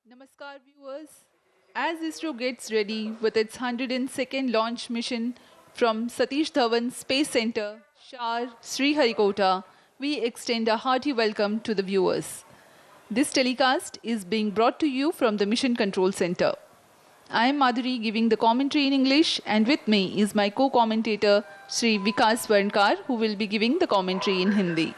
Namaskar viewers. As ISRO gets ready with its 102nd launch mission from Satish Dhawan Space Center, Shar, Sriharikota, we extend a hearty welcome to the viewers. This telecast is being brought to you from the Mission Control Center. I am Madhuri giving the commentary in English, and with me is my co-commentator Sri Vikas Varnkar, who will be giving the commentary in Hindi.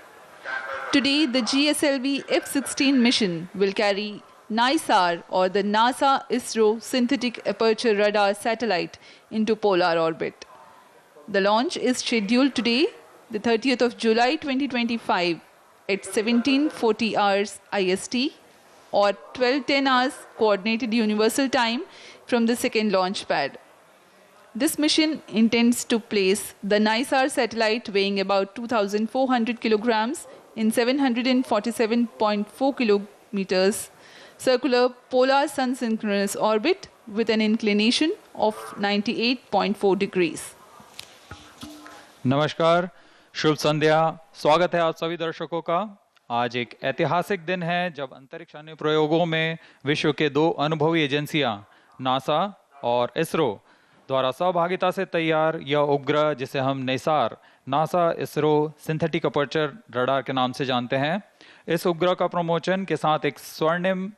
Today, the GSLV F-16 mission will carry Nisar, or the NASA ISRO Synthetic Aperture Radar satellite, into polar orbit. The launch is scheduled today, the 30th of July 2025 at 17:40 hours IST or 12:10 hours Coordinated Universal Time from the second launch pad. This mission intends to place the Nisar satellite weighing about 2,400 kilograms in 747.4 kilometers circular polar sun synchronous orbit with an inclination of 98.4 degrees. नमस्कार, शुभ संध्या। स्वागत है आप सभी दर्शकों का। आज एक ऐतिहासिक दिन है जब अंतरिक्ष अनुप्रयोगों में विश्व के दो अनुभवी एजेंसियां नासा और इसरो द्वारा सहभागिता से तैयार यह उपग्रह, जिसे हम Nisar NASA ISRO synthetic aperture radar के नाम से जानते हैं, इस उपग्रह का प्रमोशन के साथ एक स्वर्णिम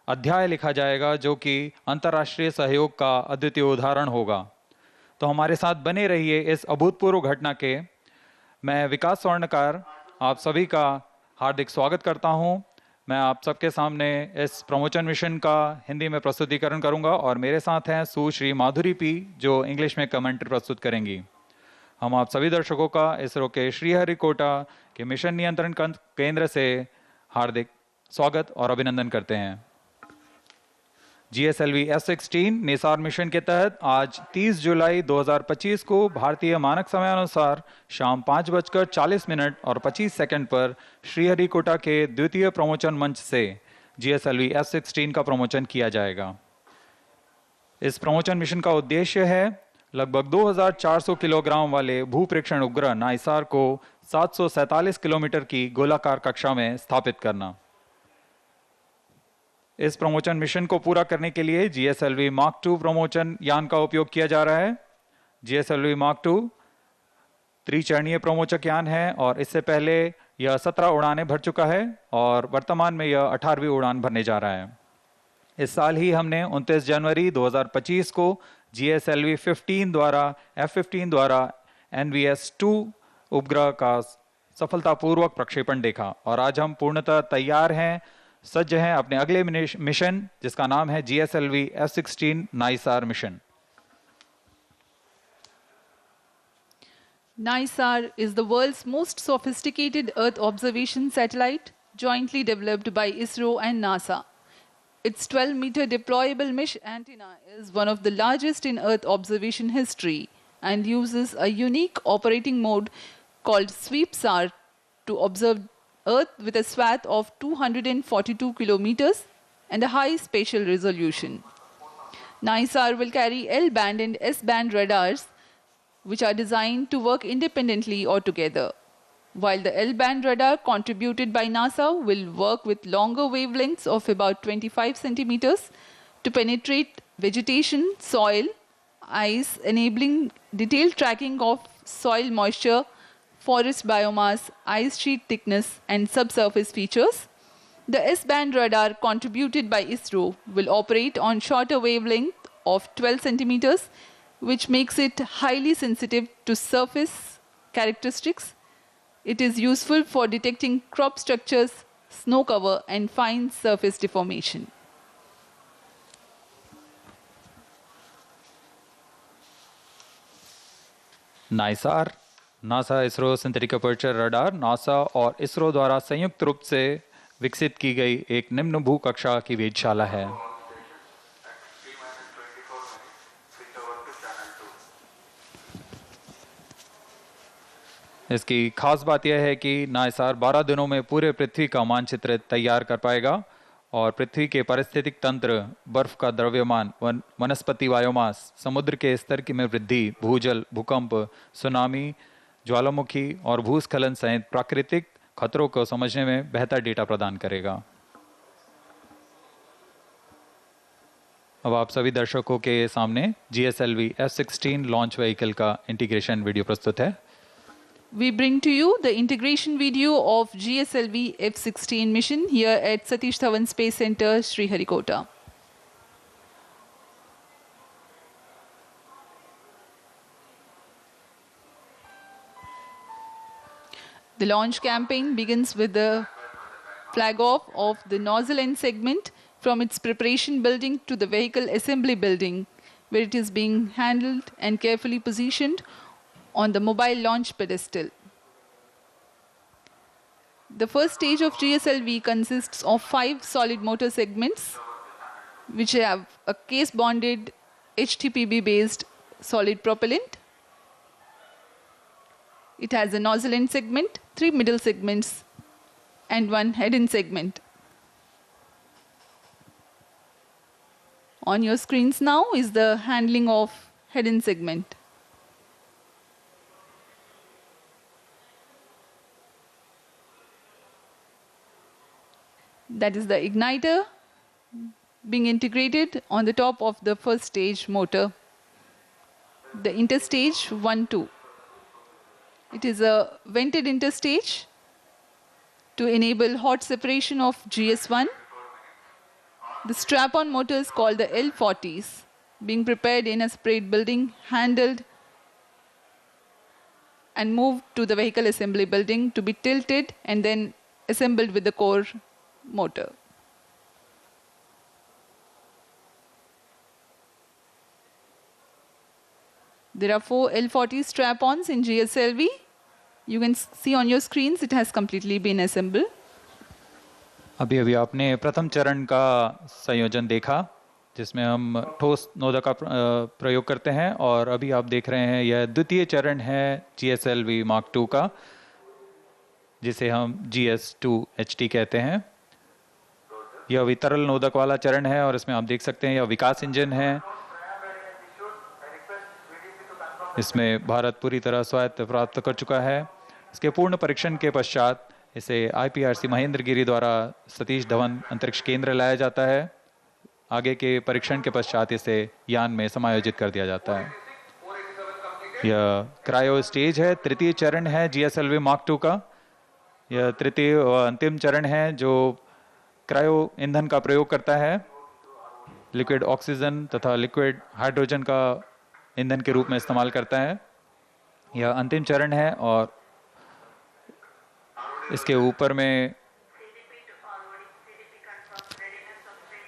अध्याय लिखा जाएगा जो कि अंतर्राष्ट्रीय सहयोग का अद्वितीय उदाहरण होगा। तो हमारे साथ बने रहिए इस अभूतपूर्व घटना के। मैं विकास स्वर्णकार आप सभी का हार्दिक स्वागत करता हूं। मैं आप सबके सामने इस प्रमोशन मिशन का हिंदी में प्रस्तुतिकरण करूंगा और मेरे साथ हैं सुश्री माधुरी पी, जो इंग्लिश में कमेंट्री प्रस्तुत करेंगी। हम आप सभी दर्शकों का इसरो के श्रीहरिकोटा के मिशन नियंत्रण केंद्र से हार्दिक स्वागत और अभिनंदन करते हैं। GSLV F-16 निसार मिशन के तहत आज 30 जुलाई 2025 को भारतीय मानक समयानुसार शाम 5:40 और 25 सेकंड पर श्रीहरिकोटा के द्वितीय प्रमोशन मंच से GSLV F-16 का प्रमोशन किया जाएगा। इस प्रमोशन मिशन का उद्देश्य है लगभग 2400 किलोग्राम वाले भूप्रेक्षण उपग्रह नाइसार को 747 किलोमीटर की गोलाकार कक्षा में स्थापित करना। इस प्रमोशन मिशन को पूरा करने के लिए GSLV Mark II प्रमोशन यान का उपयोग किया जा रहा है। GSLV Mark II त्रिचरणीय प्रमोचक यान है और इससे पहले यह 17 उड़ानें भर चुका है और वर्तमान में यह 18वीं उड़ान भरने जा रहा है। इस साल ही हमने 29 जनवरी 2025 को GSLV F-15 द्वारा NVS-2 उपग्रह का सफलतापूर्वक प्रक्षेपण देखा और आज हम पूर्णतः तैयार हैं, सज्ज हैं अपने अगले मिशन, जिसका नाम है GSLV F-16 NISAR mission. Nisar is the world's most sophisticated Earth observation satellite, jointly developed by ISRO and NASA. Its 12-meter deployable mesh antenna is one of the largest in Earth observation history and uses a unique operating mode called Sweep SAR to observe Earth with a swath of 242 kilometers and a high spatial resolution. Nisar will carry L-band and S-band radars, which are designed to work independently or together. While the L-band radar contributed by NASA will work with longer wavelengths of about 25 centimeters to penetrate vegetation, soil, ice, enabling detailed tracking of soil moisture, forest biomass, ice sheet thickness, and subsurface features. The S-band radar contributed by ISRO will operate on shorter wavelength of 12 centimeters, which makes it highly sensitive to surface characteristics. It is useful for detecting crop structures, snow cover, and fine surface deformation. NISAR NASA ISRO synthetic aperture radar NASA और इसरो द्वारा संयुक्त रूप से विकसित की गई एक निम्न भू कक्षा की वेधशाला है। इसकी खास बात यह है कि नाइसार 12 दिनों में पूरे पृथ्वी का मानचित्र तैयार कर पाएगा और पृथ्वी के पारिस्थितिक तंत्र, बर्फ का द्रव्यमान, वनस्पति बायोमास, समुद्र के स्तर की में वृद्धि, भूजल, भूकंप, सुनामी, ज्वालामुखी और भूस्खलन सहित प्राकृतिक खतरों को समझने में बेहतर डेटा प्रदान करेगा। अब आप सभी दर्शकों के सामने GSLV F-16 लॉन्च व्हीकल का इंटीग्रेशन वीडियो प्रस्तुत है। We bring to you the integration video of GSLV F-16 mission here at Satish Dhawan Space Center, Sriharikota. The launch campaign begins with the flag off of the nozzle end segment from its preparation building to the vehicle assembly building, where it is being handled and carefully positioned on the mobile launch pedestal. The first stage of GSLV consists of 5 solid motor segments, which have a case-bonded HTPB-based solid propellant. It has a nozzle end segment, 3 middle segments, and 1 head end segment. On your screens now is the handling of head end segment. That is the igniter being integrated on the top of the first stage motor, the interstage 1-2. It is a vented interstage to enable hot separation of GS1. The strap-on motors called the L40s being prepared in a separate building, handled and moved to the vehicle assembly building to be tilted and then assembled with the core motor. There are 4 L40 strap-ons in GSLV. You can see on your screens it has completely been assembled. अभी अभी आपने प्रथम चरण का संयोजन देखा, जिसमें हम ठोस नोदक का प्रयोग करते हैं, और अभी आप देख रहे हैं यह द्वितीय चरण है GSLV Mark II का, जिसे हम GS2HT कहते हैं। यह अभी तरल नोदक वाला चरण है और इसमें आप देख सकते हैं यह विकास इंजन है। इसमें भारत पूरी तरह स्वायत्त प्राप्त कर चुका है। इसके पूर्ण परीक्षण के पश्चात इसे IPRC महेंद्रगिरी द्वारा सतीश धवन अंतरिक्ष केंद्र लाया जाता है। आगे के परीक्षण के पश्चात इसे यान में समायोजित कर दिया जाता है। यह क्रायो स्टेज है, तृतीय चरण है GSLV Mark II का। यह तृतीय और अंतिम चरण है जो क्रायो ईंधन का प्रयोग करता है, लिक्विड ऑक्सीजन तथा लिक्विड हाइड्रोजन का ईंधन के रूप में इस्तेमाल करता है। यह अंतिम चरण है और इसके ऊपर में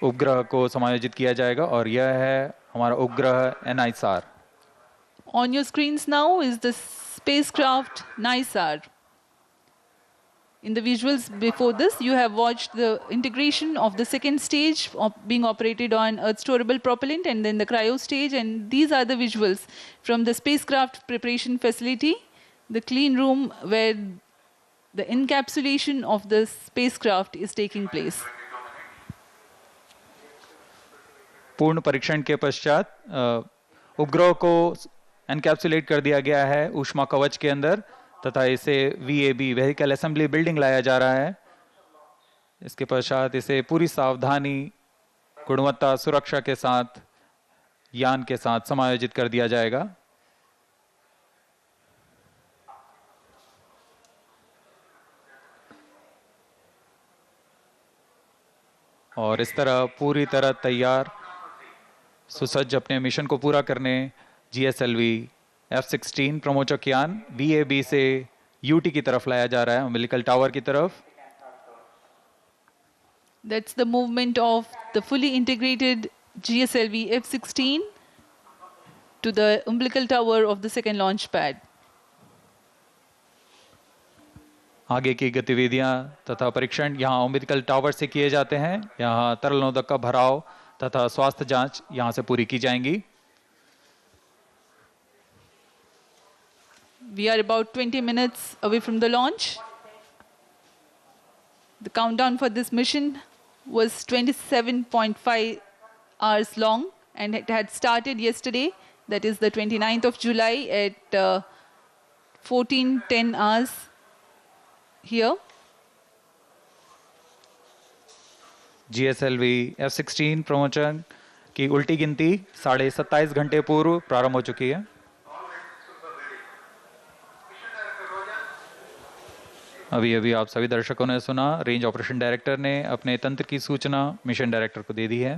उपग्रह को समायोजित किया जाएगा और यह है हमारा उपग्रह Nisar. On your screens now is the spacecraft Nisar. In the visuals before this, you have watched the integration of the second stage being operated on Earth storable propellant and then the cryo stage, and these are the visuals from the spacecraft preparation facility, the clean room where the encapsulation of the spacecraft is taking place. पूर्ण परीक्षण के पश्चात उपग्रह को encapsulate कर दिया गया है ऊष्मा कवच के अंदर तथा इसे VAB व्हीकल असेंबली बिल्डिंग लाया जा रहा है। इसके पश्चात इसे पूरी सावधानी, गुणवत्ता, सुरक्षा के साथ यान के साथ समायोजित कर दिया जाएगा। और इस तरह पूरी तरह तैयार सुसज्ज अपने मिशन को पूरा करने GSLV F-16 प्रमोचक यान VAB से UT की तरफ लाया जा रहा है, umbilical टावर की तरफ। That's the movement of the fully integrated GSLV F-16 to the umbilical tower of the second launch pad. आगे की गतिविधियां तथा परीक्षण यहाँ umbilical टावर से किए जाते हैं। यहाँ तरल नोदक का भराव तथा स्वास्थ्य जांच यहाँ से पूरी की जाएंगी। We are about 20 minutes away from the launch. The countdown for this mission was 27.5 hours long, and it had started yesterday, that is the 29th of July at 14:10 hours here. GSLV F-16 प्रमोचन की उल्टी गिनती 27.5 घंटे पूर्व प्रारंभ हो चुकी है। अभी अभी आप सभी दर्शकों ने सुना, रेंज ऑपरेशन डायरेक्टर ने अपने तंत्र की सूचना मिशन डायरेक्टर को दे दी है।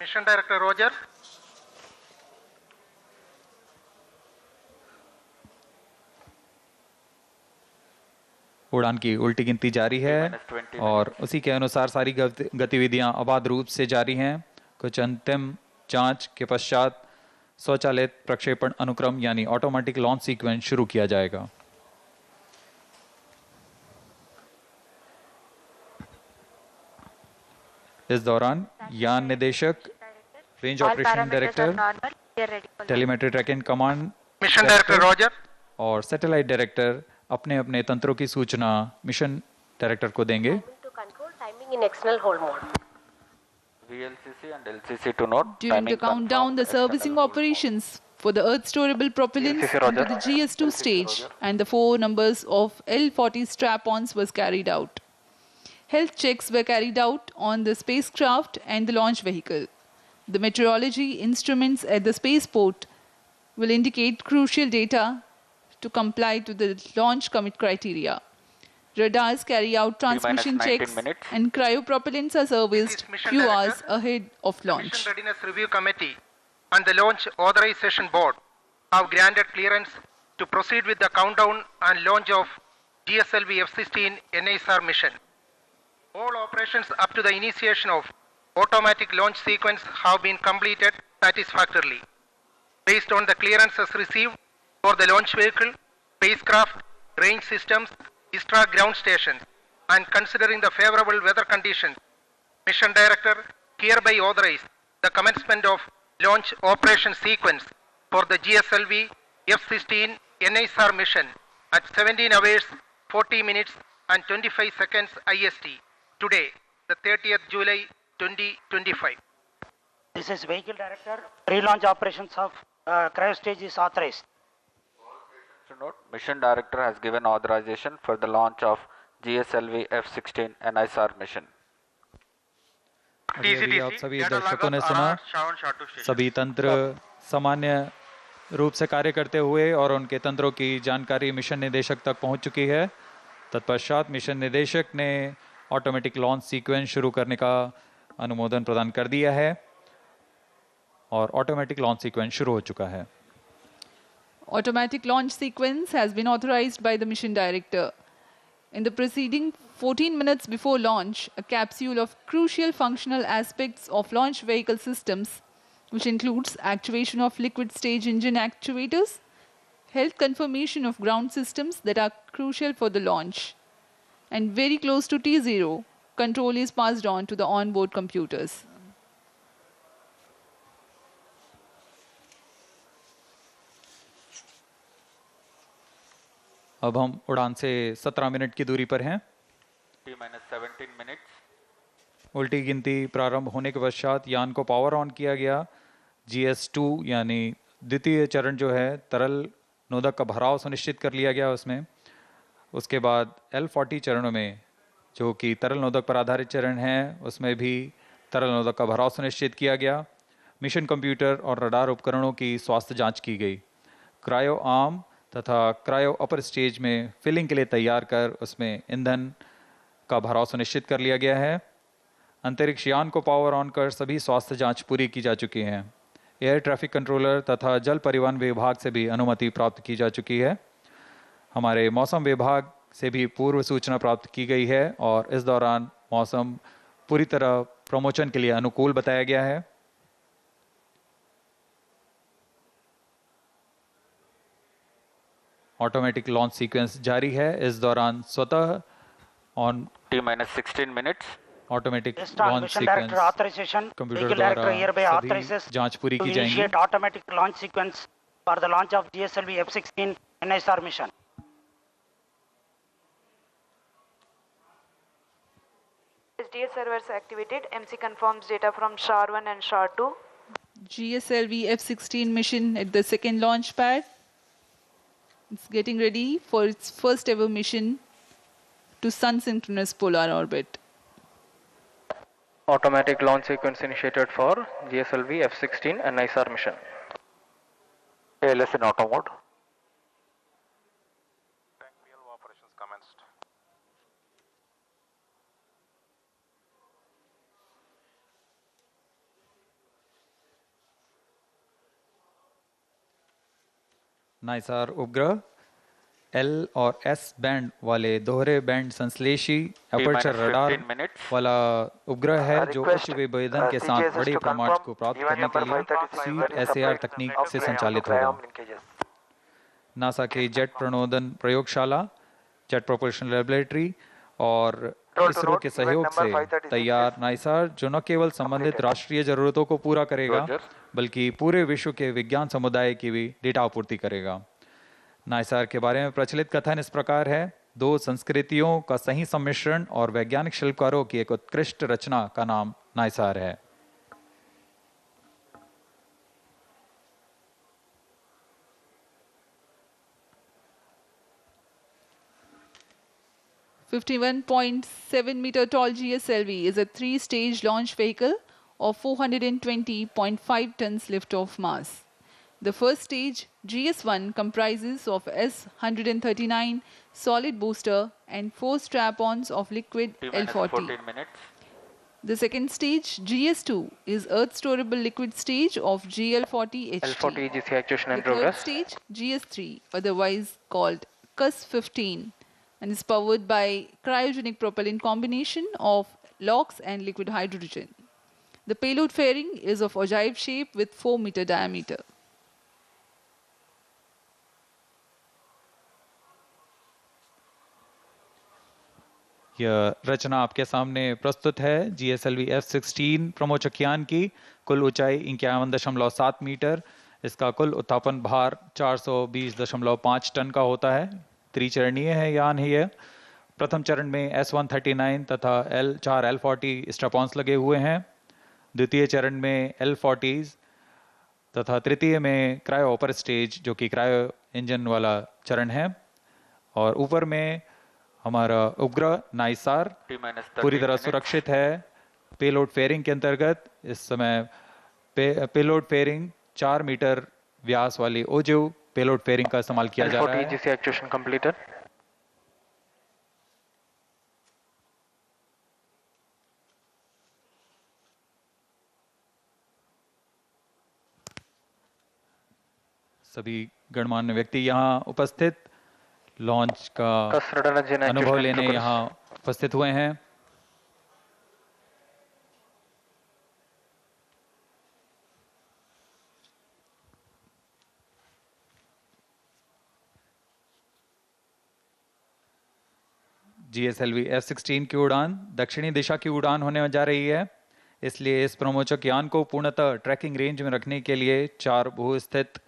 Mission director Roger. उड़ान की उल्टी गिनती जारी है और उसी के अनुसार सारी गतिविधियां अबाध रूप से जारी हैं। कुछ अंतिम जांच के पश्चात स्वचालित प्रक्षेपण अनुक्रम यानी ऑटोमेटिक लॉन्च सीक्वेंस शुरू किया जाएगा। इस दौरान यान निदेशक, range operation director, telemetry tracking command mission director Roger और सैटेलाइट डायरेक्टर अपने अपने तंत्रों की सूचना मिशन डायरेक्टर को देंगे। During the countdown, the servicing operations for the Earth-storable propellants into the GS2 stage and the 4 numbers of L40 strap-ons was carried out. Health checks were carried out on the spacecraft and the launch vehicle. The meteorology instruments at the spaceport will indicate crucial data to comply to the launch commit criteria. Radars carry out transmission checks and cryopropellants are serviced few hours ahead of launch. Mission Readiness Review Committee and the Launch Authorization Board have granted clearance to proceed with the countdown and launch of GSLV F-16 Nisar mission. All operations up to the initiation of automatic launch sequence have been completed satisfactorily. Based on the clearances received for the launch vehicle, spacecraft, range systems, ISTRA ground stations, and considering the favorable weather conditions, Mission Director hereby authorized the commencement of launch operation sequence for the GSLV F-16 Nisar mission at 17 hours, 40 minutes and 25 seconds IST, today, the 30th July 2025. This is Vehicle Director. Pre-launch operations of cryo stage is authorized. To note, Mission Director has given authorization for the launch of GSLV F-16 Nisar mission. अभी आप सभी दर्शकों ने सुना, सभी तंत्र सामान्य रूप से कार्य करते हुए और उनके तंत्रों की जानकारी मिशन निदेशक तक पहुंच चुकी है। तत्पश्चात मिशन निदेशक ने ऑटोमेटिक लॉन्च सीक्वेंस शुरू करने का अनुमोदन प्रदान कर दिया है और ऑटोमेटिक लॉन्च सीक्वेंस शुरू हो चुका है। Automatic launch sequence has been authorized by the mission director. In the preceding 14 minutes before launch, a capsule of crucial functional aspects of launch vehicle systems, which includes actuation of liquid stage engine actuators, health confirmation of ground systems that are crucial for the launch, and very close to T0, control is passed on to the onboard computers. अब हम उड़ान से 17 minute की दूरी पर हैं। T-17 minutes. उल्टी गिनती प्रारंभ होने के पश्चात यान को पावर ऑन किया गया। GS2 यानी द्वितीय चरण जो है, तरल नोदक का भराव सुनिश्चित कर लिया गया उसमें। उसके बाद L40 चरणों में, जो कि तरल नोदक पर आधारित चरण है, उसमें भी तरल नोदक का भराव सुनिश्चित किया गया। मिशन कंप्यूटर और रडार उपकरणों की स्वास्थ्य जांच की गई। क्रायो आर्म तथा क्रायो अपर स्टेज में फिलिंग के लिए तैयार कर उसमें ईंधन का भराव सुनिश्चित कर लिया गया है। अंतरिक्ष यान को पावर ऑन कर सभी स्वास्थ्य जांच पूरी की जा चुकी है। एयर ट्रैफिक कंट्रोलर तथा जल परिवहन विभाग से भी अनुमति प्राप्त की जा चुकी है। हमारे मौसम विभाग से भी पूर्व सूचना प्राप्त की गई है और इस दौरान मौसम पूरी तरह प्रमोशन के लिए अनुकूल बताया गया है। ऑटोमेटिक लॉन्च सीक्वेंस जारी है। इस दौरान स्वतः on T-16 minutes. Automatic Based on launch Mission Director sequence authorization, computer Vehicle द्वारा Director hereby सभी authorizes जांच पूरी to की जाएंगी। initiate automatic launch sequence for the launch of GSLV F-16 Nisar mission. SDS servers activated. MC confirms data from SHAR-1 and SHAR-2. GSLV F-16 mission at the second launch pad. It's getting ready for its first ever mission to sun synchronous polar orbit. Automatic launch sequence initiated for GSLV F-16 and Nisar mission. ALS in auto mode. Tank PLO operations commenced. नाइसार उपग्रह L और S band वाले दोहरे band संश्लेषी aperture radar 15 minutes. वाला उपग्रह है जो request, उच्च विभेदन के साथ CGSS बड़ी to प्रमाण confirm को प्राप्त event करने के number लिए 536 स्वीट is एसएआर supplied तकनीक of से fly-on संचालित to fly-on होगा। linkages. नासा के जेट प्रणोदन प्रयोगशाला जेट प्रोपल्शन लेबोरेटरी और Told to इसरो note, के event सहयोग number से 536 तैयार is नाइसार जो न केवल संबंधित completed. राष्ट्रीय जरूरतों को पूरा करेगा Roger. बल्कि पूरे विश्व के विज्ञान समुदाय की भी डेटा आपूर्ति करेगा। नाइसार के बारे में प्रचलित कथन इस प्रकार है, दो संस्कृतियों का सही सम्मिश्रण और वैज्ञानिक शिल्पकारों की एक उत्कृष्ट रचना का नाम नाइसार है। .7 meter tall GSLV is a three-stage launch vehicle of 420.5 tons liftoff mass. The first stage, GS1, comprises of S-139 solid booster and 4 strap-ons of liquid T-minus L-40. 14 minutes. The second stage, GS2, is Earth storable liquid stage of GL-40 HT. L-40 EGC actuation The in third progress. stage, GS3, otherwise called Gslv, and is powered by cryogenic propellant combination of LOX and liquid hydrogen. The payload fairing is of ogive shape with 4-meter diameter. यह रचना आपके सामने प्रस्तुत है GSLV F-16 प्रमोचकयान की। कुल ऊंचाई 51.7 metre, इसका कुल उत्थापन भार 420.5 टन का होता है। त्रिचरणीय है यान है यह। प्रथम चरण में S-139 तथा चार L-40 स्ट्रैप-ऑन्स लगे हुए हैं। द्वितीय चरण में L-40 तथा तृतीय में क्रायो अपर स्टेज जो कि क्रायो इंजन वाला चरण है। और ऊपर में हमारा उपग्रह नाइसार पूरी तरह सुरक्षित है। पेलोड फेयरिंग के अंतर्गत इस समय पेलोड फेयरिंग 4 मीटर व्यास वाली ओजिव पेलोड फेयरिंग का इस्तेमाल किया जा रहा है। L-40 EGC actuation completed. सभी गणमान्य व्यक्ति यहाँ उपस्थित लॉन्च का Thrust radar engine अनुभव actuation in लेने progress. यहाँ उपस्थित हुए हैं। GSLV F-16 की उड़ान दक्षिणी दिशा की उड़ान होने जा रही है, इसलिए इस प्रमोचक यान को पूर्णतः ट्रैकिंग रेंज में रखने के लिए 4 भू-स्थित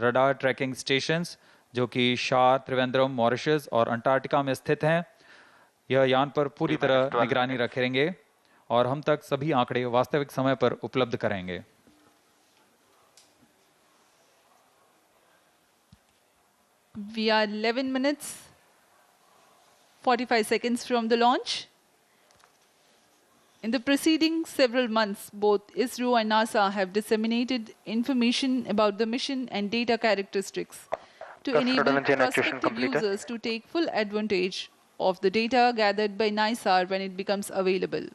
रडार ट्रैकिंग स्टेशंस जो कि शार, त्रिवेंद्रम, मॉरिशस और अंटार्कटिका में स्थित हैं, यह यान पर पूरी तरह निगरानी रखेंगे और हम तक सभी आंकड़े वास्तविक समय पर उपलब्ध कराएंगे। We are 11 minutes 45 seconds from the launch. In the preceding several months, both ISRO and NASA have disseminated information about the mission and data characteristics to Thrust enable radar engine actuation prospective completed. users to take full advantage of the data gathered by Nisar when it becomes available.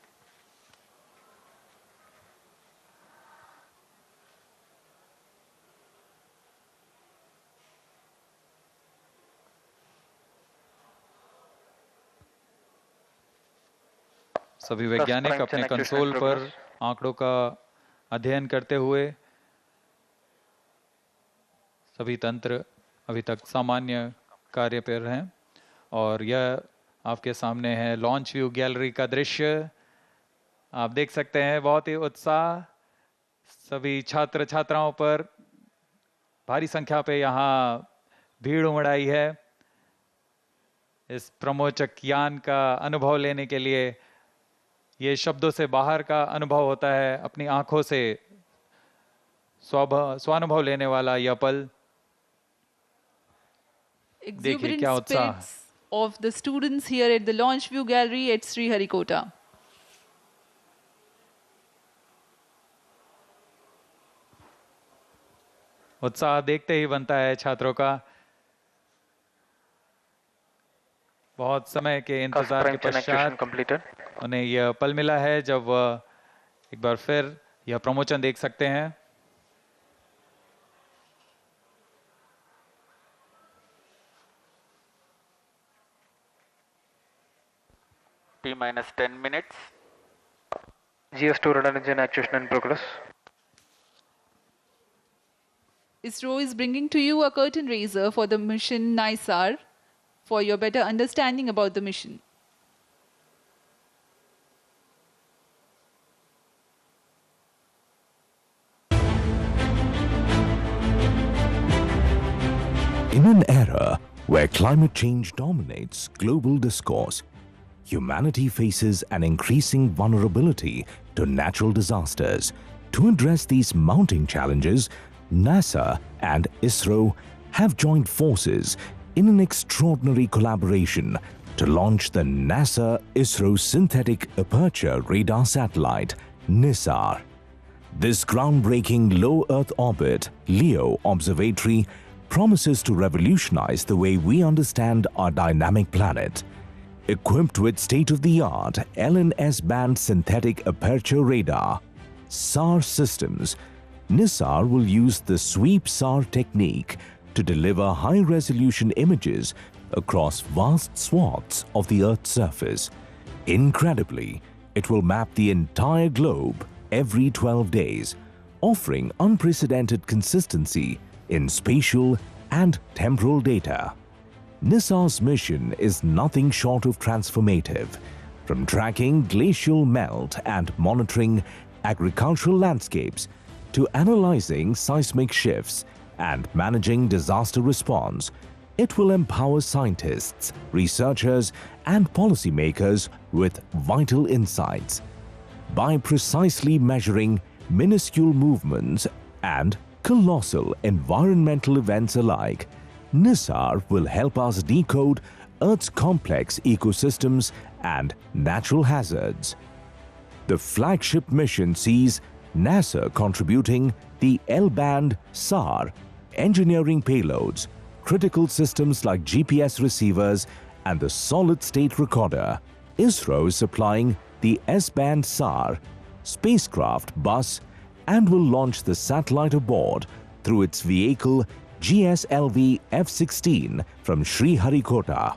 सभी वैज्ञानिक अपने console पर आंकड़ों का अध्ययन करते हुए सभी तंत्र अभी तक सामान्य कार्य पर हैं और यह आपके सामने है लॉन्च व्यू गैलरी का दृश्य। आप देख सकते हैं बहुत ही उत्साह सभी छात्र छात्राओं पर भारी संख्या पे यहाँ भीड़ उमड़ आई है इस प्रमोचक यान का अनुभव लेने के लिए। ये शब्दों से बाहर का अनुभव होता है, अपनी आंखों से स्वानुभव लेने वाला यह पल देखिए क्या उत्साह of the students here at the launch view gallery at Sriharikota. उत्साह देखते ही बनता है छात्रों का। बहुत समय के Cusp इंतजार के prime chain actuation पश्चात completed. उन्हें यह पल मिला है जब वह एक बार फिर यह प्रमोशन देख सकते हैं। T minus 10 minutes. GS2 radar engine actuation in progress. ISRO is bringing to you a curtain raiser for the mission Nisar for your better understanding about the mission. In an era where climate change dominates global discourse, humanity faces an increasing vulnerability to natural disasters. To address these mounting challenges, NASA and ISRO have joined forces in an extraordinary collaboration to launch the NASA-ISRO Synthetic Aperture Radar Satellite, Nisar. This groundbreaking low Earth orbit LEO observatory promises to revolutionize the way we understand our dynamic planet. Equipped with state-of-the-art LNS-band synthetic aperture radar, SAR systems, Nisar will use the sweep SAR technique to deliver high-resolution images across vast swaths of the Earth's surface. Incredibly, it will map the entire globe every 12 days, offering unprecedented consistency in spatial and temporal data. Nisar's mission is nothing short of transformative. From tracking glacial melt and monitoring agricultural landscapes to analyzing seismic shifts and managing disaster response, it will empower scientists, researchers, and policymakers with vital insights. By precisely measuring minuscule movements and colossal environmental events alike, Nisar will help us decode Earth's complex ecosystems and natural hazards. The flagship mission sees NASA contributing the L-band SAR, engineering payloads, critical systems like GPS receivers, and the solid-state recorder. ISRO is supplying the S-band SAR, spacecraft bus, and will launch the satellite aboard through its vehicle Gslv F-16 from Sriharikota.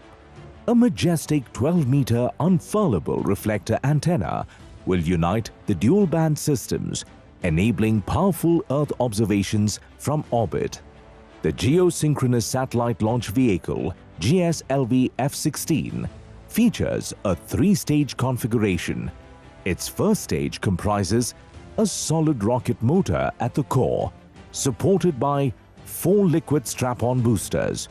A majestic 12-meter unfurlable reflector antenna will unite the dual-band systems, enabling powerful Earth observations from orbit. The geosynchronous satellite launch vehicle Gslv F-16 features a three-stage configuration. Its first stage comprises a solid rocket motor at the core, supported by 4 liquid strap-on boosters.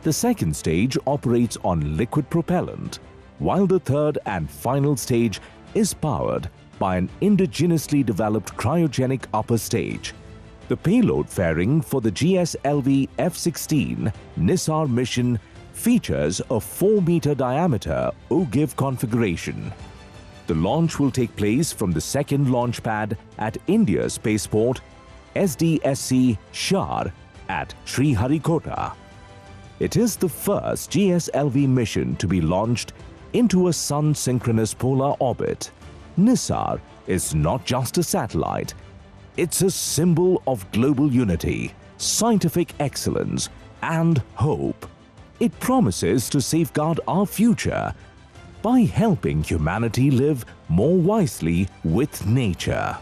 The second stage operates on liquid propellant, while the third and final stage is powered by an indigenously developed cryogenic upper stage. The payload fairing for the Gslv F-16 Nisar mission features a 4-meter diameter OGIV configuration. The launch will take place from the second launch pad at India's spaceport SDSC Shar at Sriharikota. It is the first GSLV mission to be launched into a sun-synchronous polar orbit. Nisar is not just a satellite, it's a symbol of global unity, scientific excellence, and hope. It promises to safeguard our future by helping humanity live more wisely with nature.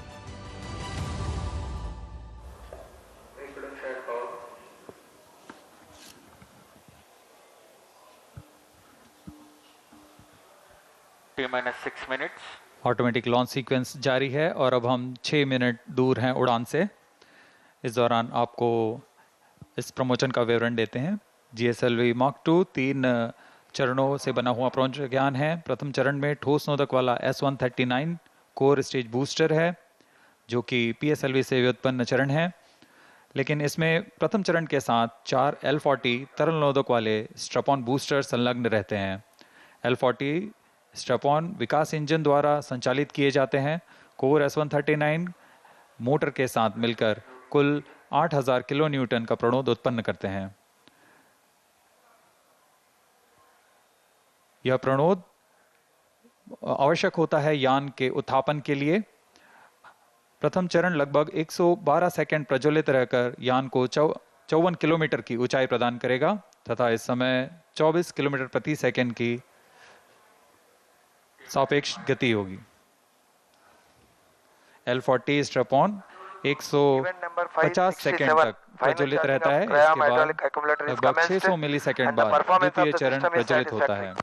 T-minus 6 minutes. Automatic launch sequence जारी है और अब हम 6 minute दूर हैं उड़ान से। इस दौरान आपको इस प्रमोशन का विवरण देते हैं। GSLV Mark 2 3 चरणों से बना हुआ प्रज्ञान है। प्रथम चरण में ठोस नोदक वाला S139 कोर स्टेज बूस्टर है, जो कि PSLV से व्युत्पन्न चरण है, लेकिन इसमें प्रथम चरण के साथ 4 L40 तरल नोदक वाले स्ट्रपॉन बूस्टर संलग्न रहते हैं। L40 स्ट्रपॉन विकास इंजन द्वारा संचालित किए जाते हैं। कोर S139 मोटर के साथ मिलकर कुल 8000 किलो न्यूटन का प्रणोद उत्पन्न करते हैं। यह प्रणोद आवश्यक होता है यान के उत्थापन के लिए। प्रथम चरण लगभग 112 सेकंड प्रज्वलित रहकर यान को 54 किलोमीटर की ऊंचाई प्रदान करेगा तथा इस समय 24 किलोमीटर प्रति सेकंड की सापेक्ष गति होगी। L40 स्ट्रैप-ऑन 150 सेकंड तक प्रज्वलित रहता है। इसके बाद लगभग 600 मिलीसेकंड बाद द्वितीय चरण प्रज्वलित होता है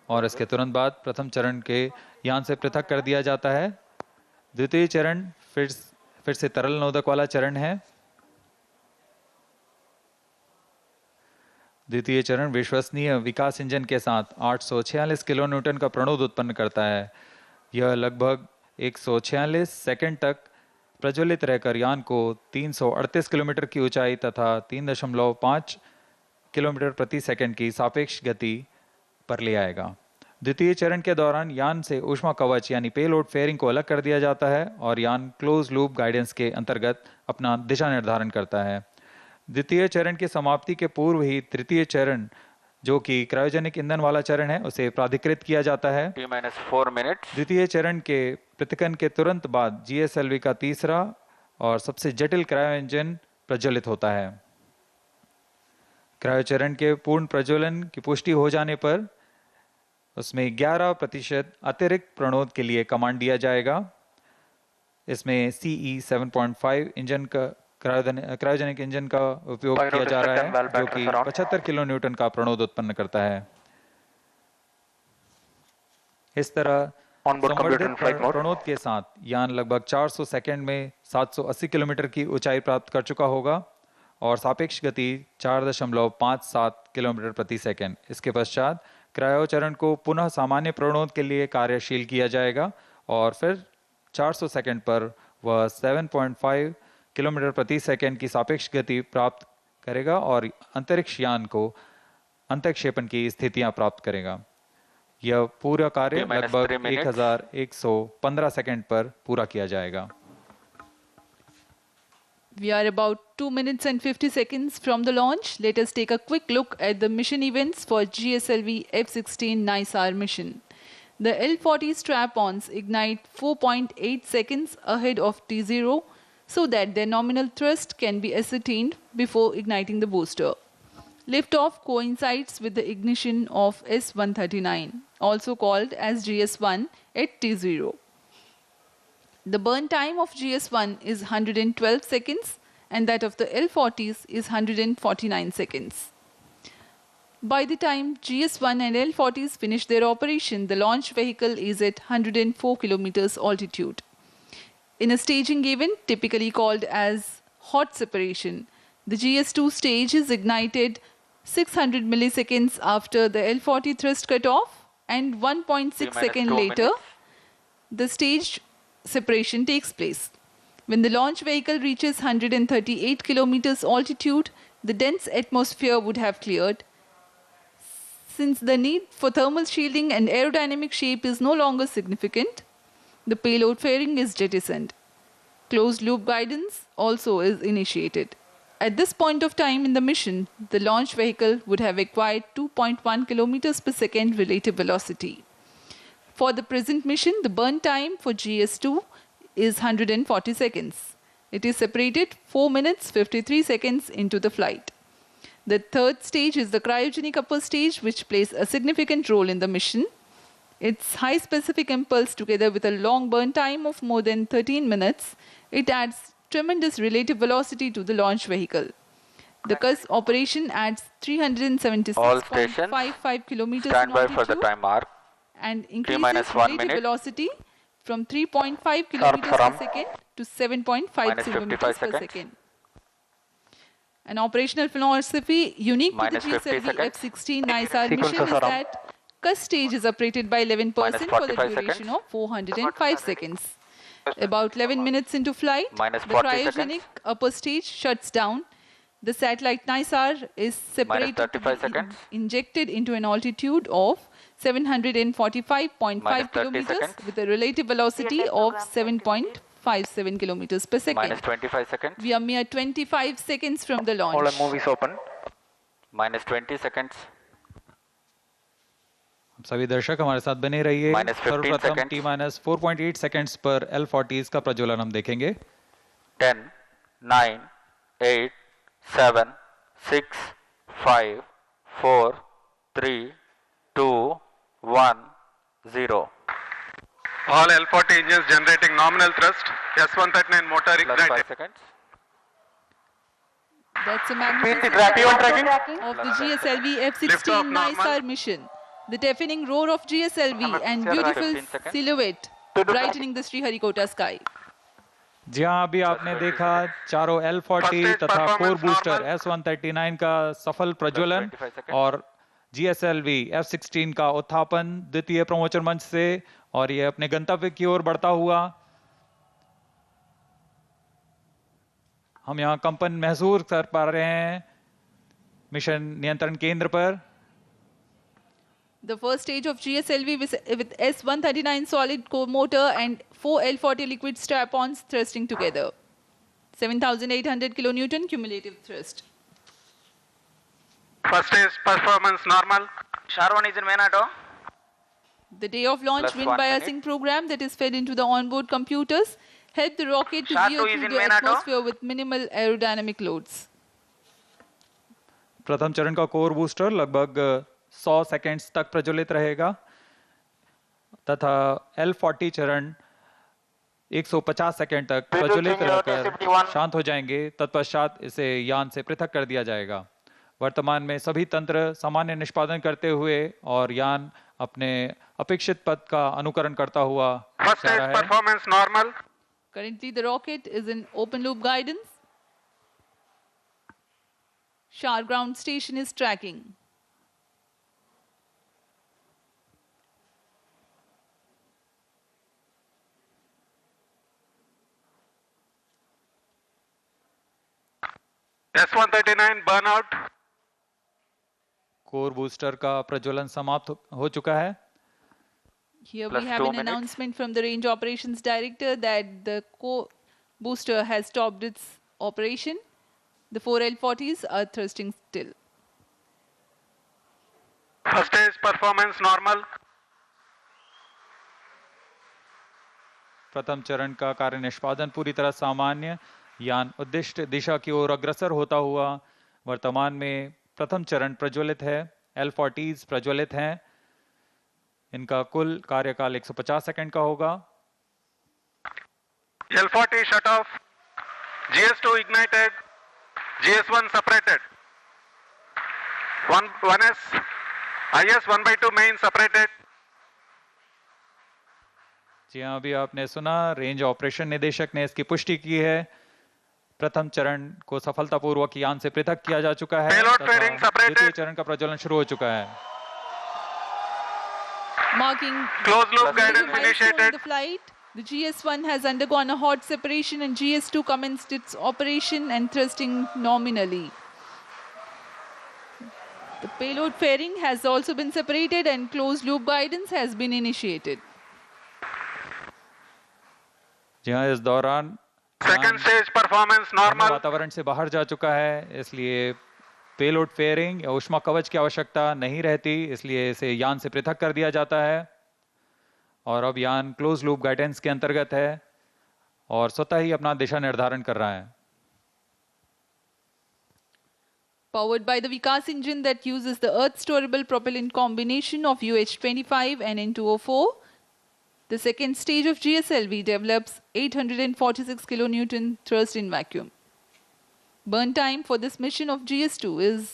और इसके तुरंत बाद प्रथम चरण के यान से पृथक कर दिया जाता है। द्वितीय चरण फिर से तरल नोदक वाला चरण है। द्वितीय चरण विश्वसनीय विकास इंजन के साथ 846 किलो न्यूटन का प्रणोद उत्पन्न करता है। यह लगभग 146 सेकंड तक प्रज्वलित रहकर यान को 338 किलोमीटर की ऊंचाई तथा 3.5 किलोमीटर प्रति सेकंड की सापेक्ष गति पर ले आएगा। द्वितीय चरण के दौरान यान से ऊष्मा कवच यानी पेलोड फेयरिंग को अलग कर दिया जाता है और यान क्लोज लूप गाइडेंस के अंतर्गत अपना दिशा निर्धारण करता है। द्वितीय चरण की समाप्ति के पूर्व ही तृतीय चरण, जो कि क्रायोजेनिक ईंधन वाला चरण है, उसे प्राधिकृत किया जाता है। T-4 minutes. द्वितीय चरण के पृथक्करण के तुरंत बाद GSLV का तीसरा और सबसे जटिल क्रायो इंजन प्रज्वलित होता है। क्रायो चरण के पूर्ण प्रज्वलन की पुष्टि हो जाने पर उसमें 11% अतिरिक्त प्रणोद के लिए कमांड दिया जाएगा। इसमें CE 7.5 इंजन का क्रायोजेनिक इंजन का उपयोग किया जा रहा है, जो कि 75 किलो न्यूटन का प्रणोद उत्पन्न करता है। इस तरह संवर्धित प्रणोद के साथ यान लगभग 400 सेकंड में 780 किलोमीटर की ऊंचाई प्राप्त कर चुका होगा और सापेक्ष गति 4.57 किलोमीटर प्रति सेकंड। इसके पश्चात क्रायो चरण को पुनः सामान्य प्रणोद के लिए कार्यशील किया जाएगा और फिर 400 सेकंड पर वह 7.5 किलोमीटर प्रति सेकंड की सापेक्ष गति प्राप्त करेगा और अंतरिक्ष यान को अंतःक्षेपण की स्थितियां प्राप्त करेगा। यह पूरा कार्य लगभग 1115 सेकंड पर पूरा किया जाएगा। We are about 2 minutes and 50 seconds from the launch. Let us take a quick look at the mission events for GSLV F-16 Nisar mission. The L-40 strap-ons ignite 4.8 seconds ahead of T0 so that their nominal thrust can be ascertained before igniting the booster. Liftoff coincides with the ignition of S-139, also called as GS-1 at T0. The burn time of GS-1 is 112 seconds and that of the L-40s is 149 seconds. By the time GS-1 and L-40s finish their operation, the launch vehicle is at 104 kilometers altitude. In a staging event typically called as hot separation, the GS-2 stage is ignited 600 milliseconds after the L-40 thrust cutoff and 1.6 seconds later, the stage separation takes place. When the launch vehicle reaches 138 kilometers altitude, the dense atmosphere would have cleared. Since the need for thermal shielding and aerodynamic shape is no longer significant, the payload fairing is jettisoned. Closed loop guidance also is initiated. At this point of time in the mission, the launch vehicle would have acquired 2.1 kilometers per second relative velocity. For the present mission, the burn time for GS2 is 140 seconds. It is separated 4 minutes 53 seconds into the flight. The third stage is the cryogenic upper stage, which plays a significant role in the mission. Its high specific impulse together with a long burn time of more than 13 minutes, it adds tremendous relative velocity to the launch vehicle. The CUS operation adds 376.55 kilometers in Stand by for the altitude time mark. and increases minus 1 relative minute. velocity from 3.5 kilometers per second to 7.5 Minus kilometers 55 per seconds. second. An operational philosophy unique Minus to the 50 Gslv seconds. F-16 Nisar mission Sequences is are on. that CUS stage is operated by 11% for the 45 duration seconds. of 405 seconds. About 11 minutes into flight, Minus the 40 cryogenic seconds. upper stage shuts down. The satellite Nisar is separated to 35 be seconds. injected into an altitude of 745.5 Minus 30 kilometers seconds. with a relative velocity CSI of program 7.5 0.57 kilometers per second. Minus 25 seconds. We are mere 25 seconds from the launch. All our movies open. Minus 20 seconds. सभी दर्शक हमारे साथ बने रहिए। Minus 15 सर्वप्रथम seconds. T- 4.8 seconds पर L40s का प्रज्वलन हम देखेंगे। 10, 9, 8, 7, 6, 5, 4, 3, 2, 1, 0. All L40 engines generating nominal thrust. S139 motor Plus ignited. 5 seconds. That's a magnificent tracking. of the GSLV F-16 Liftoff normal. Nisar mission. The deafening roar of GSLV and Sir, beautiful 15 seconds. silhouette brightening the Sriharikota sky. जी हाँ, अभी आपने देखा चारों L40 तथा core booster S139 का सफल प्रज्वलन 25 seconds. और GSLV F-16 का उत्थापन द्वितीय प्रमोचन मंच से, और ये अपने गंतव्य की ओर बढ़ता हुआ। हम यहाँ कंपन महसूस कर पा रहे हैं मिशन नियंत्रण केंद्र पर। The first stage of GSLV with S139 solid core motor and 4 L40 liquid strap-ons thrusting together. 7,800 kilonewton cumulative thrust. First stage performance normal. Sharwan is in main auto. The day of launch Plus wind 1 biasing minute. program that is fed into the onboard computers helped the rocket to Shot veer 2 is through in the main auto. atmosphere with minimal aerodynamic loads. प्रथम चरण का core booster लगभग 100 seconds तक प्रज्वलित रहेगा तथा L40 चरण 150 second तक प्रज्वलित रहकर शांत हो जाएंगे। तत्पश्चात इसे यान से पृथक कर दिया जाएगा। वर्तमान में सभी तंत्र सामान्य निष्पादन करते हुए और यान अपने अपेक्षित पथ का अनुकरण करता हुआ First जा stage रहा है। performance normal. Currently, the rocket is in open loop guidance. Shar ground station is tracking. S139 burnout. Core booster का प्रज्वलन समाप्त हो चुका है। Here Plus we have 2 an minutes. announcement from the range operations director that the booster has stopped its operation. The 4 L40s are thrusting still. First stage performance normal. प्रथम चरण का कार्य निष्पादन पूरी तरह सामान्य। यान उद्दिष्ट दिशा की ओर अग्रसर होता हुआ वर्तमान में प्रथम चरण प्रज्वलित है। L40s प्रज्वलित हैं। इनका कुल कार्यकाल 150 सेकंड का होगा। L40 shut off. GS2 ignited. GS1 separated. 1S. IS 1/2 main separated. जी हाँ, अभी आपने सुना रेंज ऑपरेशन निदेशक ने इसकी पुष्टि की है। प्रथम चरण को सफलतापूर्वक यान से पृथक किया जा चुका है Payload तथा fairing separated. द्वितीय चरण का प्रज्वलन शुरू हो चुका है। Marking Closed loop a guidance milestone in initiated. the flight, the GS1 has undergone a hot separation and GS2 commenced its operation and thrusting nominally. The payload fairing has also been separated and closed loop guidance has been initiated. जी हाँ, इस दौरान Second stage performance यान normal. वातावरण से बाहर जा चुका है, इसलिए पेलोड फेयरिंग या ऊष्मा कवच की आवश्यकता नहीं रहती, इसलिए इसे यान से पृथक कर दिया जाता है। और अब यान क्लोज लूप गाइडेंस के अंतर्गत है और स्वतः ही अपना दिशा निर्धारण कर रहा है। Powered by the Vikas engine that uses the Earth storable propellant combination of UH-25 and N2O4, the second stage of GSLV develops 846 kilonewton thrust in vacuum. Burn time for this mission of GS2 is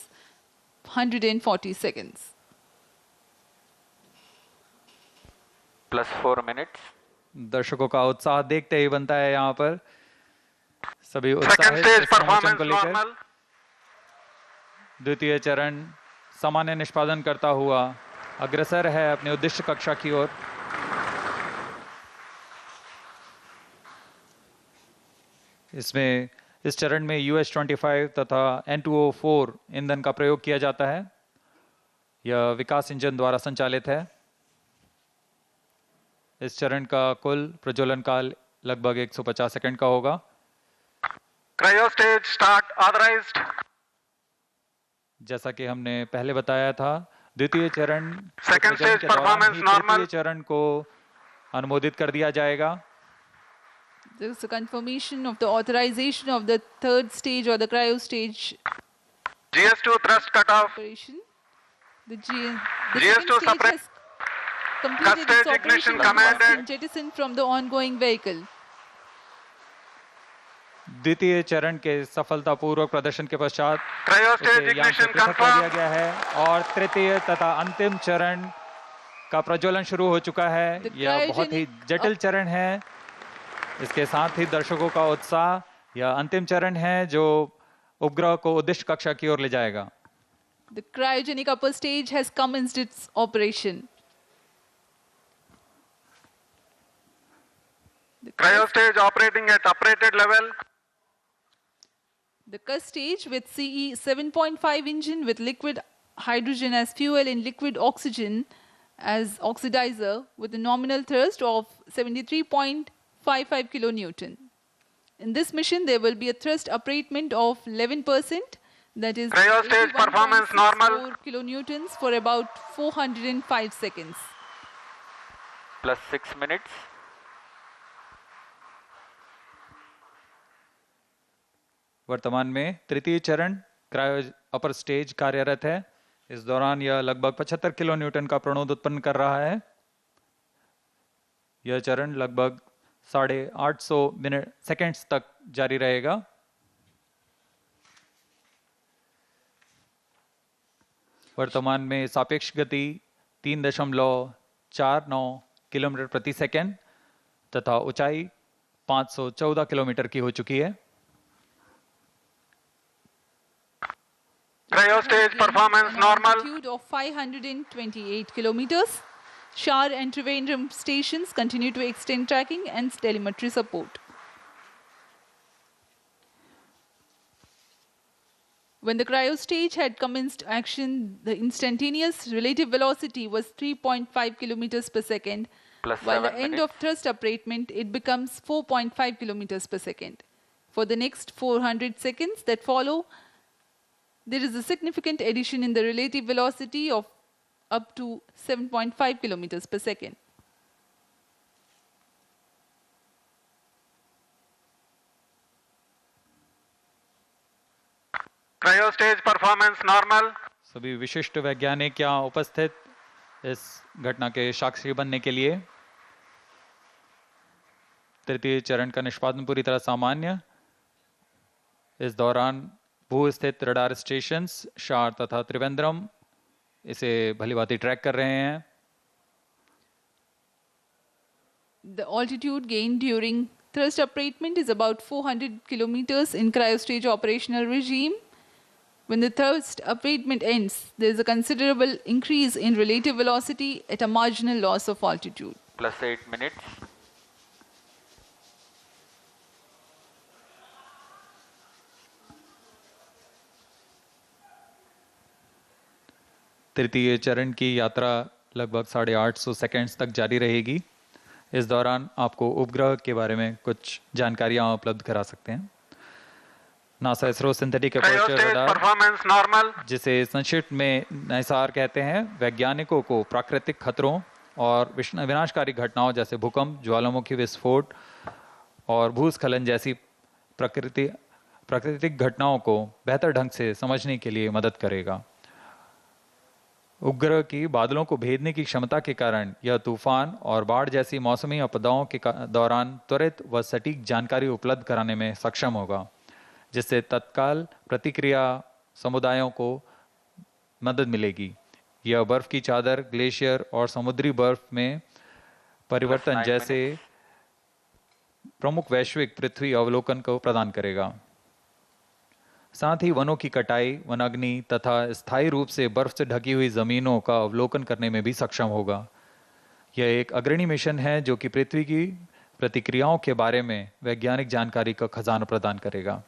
140 seconds. Plus 4 minutes. दर्शकों का उत्साह देखते ही बनता है यहाँ पर। सभी Second उत्साहित stage इस प्रमोशन performance को लेकर। normal. द्वितीय चरण सामान्य निष्पादन करता हुआ अग्रसर है अपने उद्दिष्ट कक्षा की ओर। इसमें इस चरण में UH-25 तथा N2O4 ईंधन का प्रयोग किया जाता है। यह विकास इंजन द्वारा संचालित है। इस चरण का कुल प्रज्वलन काल लगभग 150 सेकंड का होगा। Cryo stage start authorized. जैसा कि हमने पहले बताया था, द्वितीय चरण Second चरण stage के दौरान performance ही normal. तृतीय चरण को अनुमोदित कर दिया जाएगा। There is a confirmation of the authorization of the third stage or the cryo stage GS2 thrust cutoff. operation. The second GS2 stage separate. has completed its Stage operation ignition and has commanded. been jettisoned from the ongoing vehicle. द्वितीय चरण के सफलतापूर्वक प्रदर्शन के पश्चात Cryo उसे stage यान से ignition पृथक कर दिया confirmed. गया है और तृतीय तथा अंतिम चरण का प्रज्वलन शुरू हो चुका है। The यह बहुत ही cryogenic जटिल चरण है। इसके साथ ही दर्शकों का उत्साह, यह अंतिम चरण है जो उपग्रह को उद्दिष्ट कक्षा की ओर ले जाएगा। The cryogenic upper stage has commenced its operation. The Cryo stage operating at uprated level. The Cus stage with CE 7.5 engine with liquid hydrogen as fuel and liquid oxygen as oxidizer with a nominal thrust of 73.55 kilonewton. In this mission, there will be a thrust upratement of 11%, that is Cryo stage performance normal. 81.64 kilonewtons for about 405 seconds. Plus 6 minutes. वर्तमान में तृतीय चरण cryo upper stage कार्यरत है। इस दौरान यह लगभग 75 किलो न्यूटन का प्रणोद उत्पन्न कर रहा है। यह चरण लगभग 850 मिनट सेकंड्स तक जारी रहेगा। वर्तमान में सापेक्ष गति 3.49 किलोमीटर प्रति सेकंड तथा ऊंचाई 514 किलोमीटर की हो चुकी है। Cryo stage performance normal. Altitude of 528 kilometers. Shar and Trivandrum stations continue to extend tracking and telemetry support. When the cryo stage had commenced action, the instantaneous relative velocity was 3.5 kilometers per second. Plus While the 7 end minutes. of thrust upratement, it becomes 4.5 kilometers per second. For the next 400 seconds that follow, there is a significant addition in the relative velocity of up to 7.5 kilometers per second. Cryo stage performance normal. सभी विशिष्ट वैज्ञानिक यहाँ उपस्थित इस घटना के साक्षी बनने के लिए। तृतीय चरण का निष्पादन पूरी तरह सामान्य। इस दौरान भू स्थित रडार स्टेशंस शार तथा त्रिवेंद्रम इसे भलीभांति ट्रैक कर रहे हैं। The altitude gained during thrust upratement is about 400 kilometers in cryostage operational regime. When the thrust upratement ends, there is a considerable increase in relative velocity at a marginal loss of altitude. Plus 8 minutes. तृतीय चरण की यात्रा लगभग 850 seconds तक जारी रहेगी। इस दौरान आपको उपग्रह के बारे में कुछ जानकारियां उपलब्ध करा सकते हैं। NASA ISRO synthetic Cryo aperture stage radar, performance normal. जिसे संक्षिप्त में निसार कहते हैं, वैज्ञानिकों को प्राकृतिक खतरों और विनाशकारी घटनाओं जैसे भूकंप, ज्वालामुखी विस्फोट और भूस्खलन जैसी प्राकृतिक घटनाओं को बेहतर ढंग से समझने के लिए मदद करेगा। उपग्रह की बादलों को भेदने की क्षमता के कारण यह तूफान और बाढ़ जैसी मौसमी आपदाओं के दौरान त्वरित व सटीक जानकारी उपलब्ध कराने में सक्षम होगा, जिससे तत्काल प्रतिक्रिया समुदायों को मदद मिलेगी। यह बर्फ की चादर, ग्लेशियर और समुद्री बर्फ में परिवर्तन जैसे प्रमुख वैश्विक पृथ्वी अवलोकन को प्रदान करेगा। साथ ही वनों की कटाई, वनाग्नि तथा स्थायी रूप से बर्फ से ढकी हुई जमीनों का अवलोकन करने में भी सक्षम होगा। यह एक अग्रणी मिशन है जो कि पृथ्वी की प्रतिक्रियाओं के बारे में वैज्ञानिक जानकारी का खजाना प्रदान करेगा।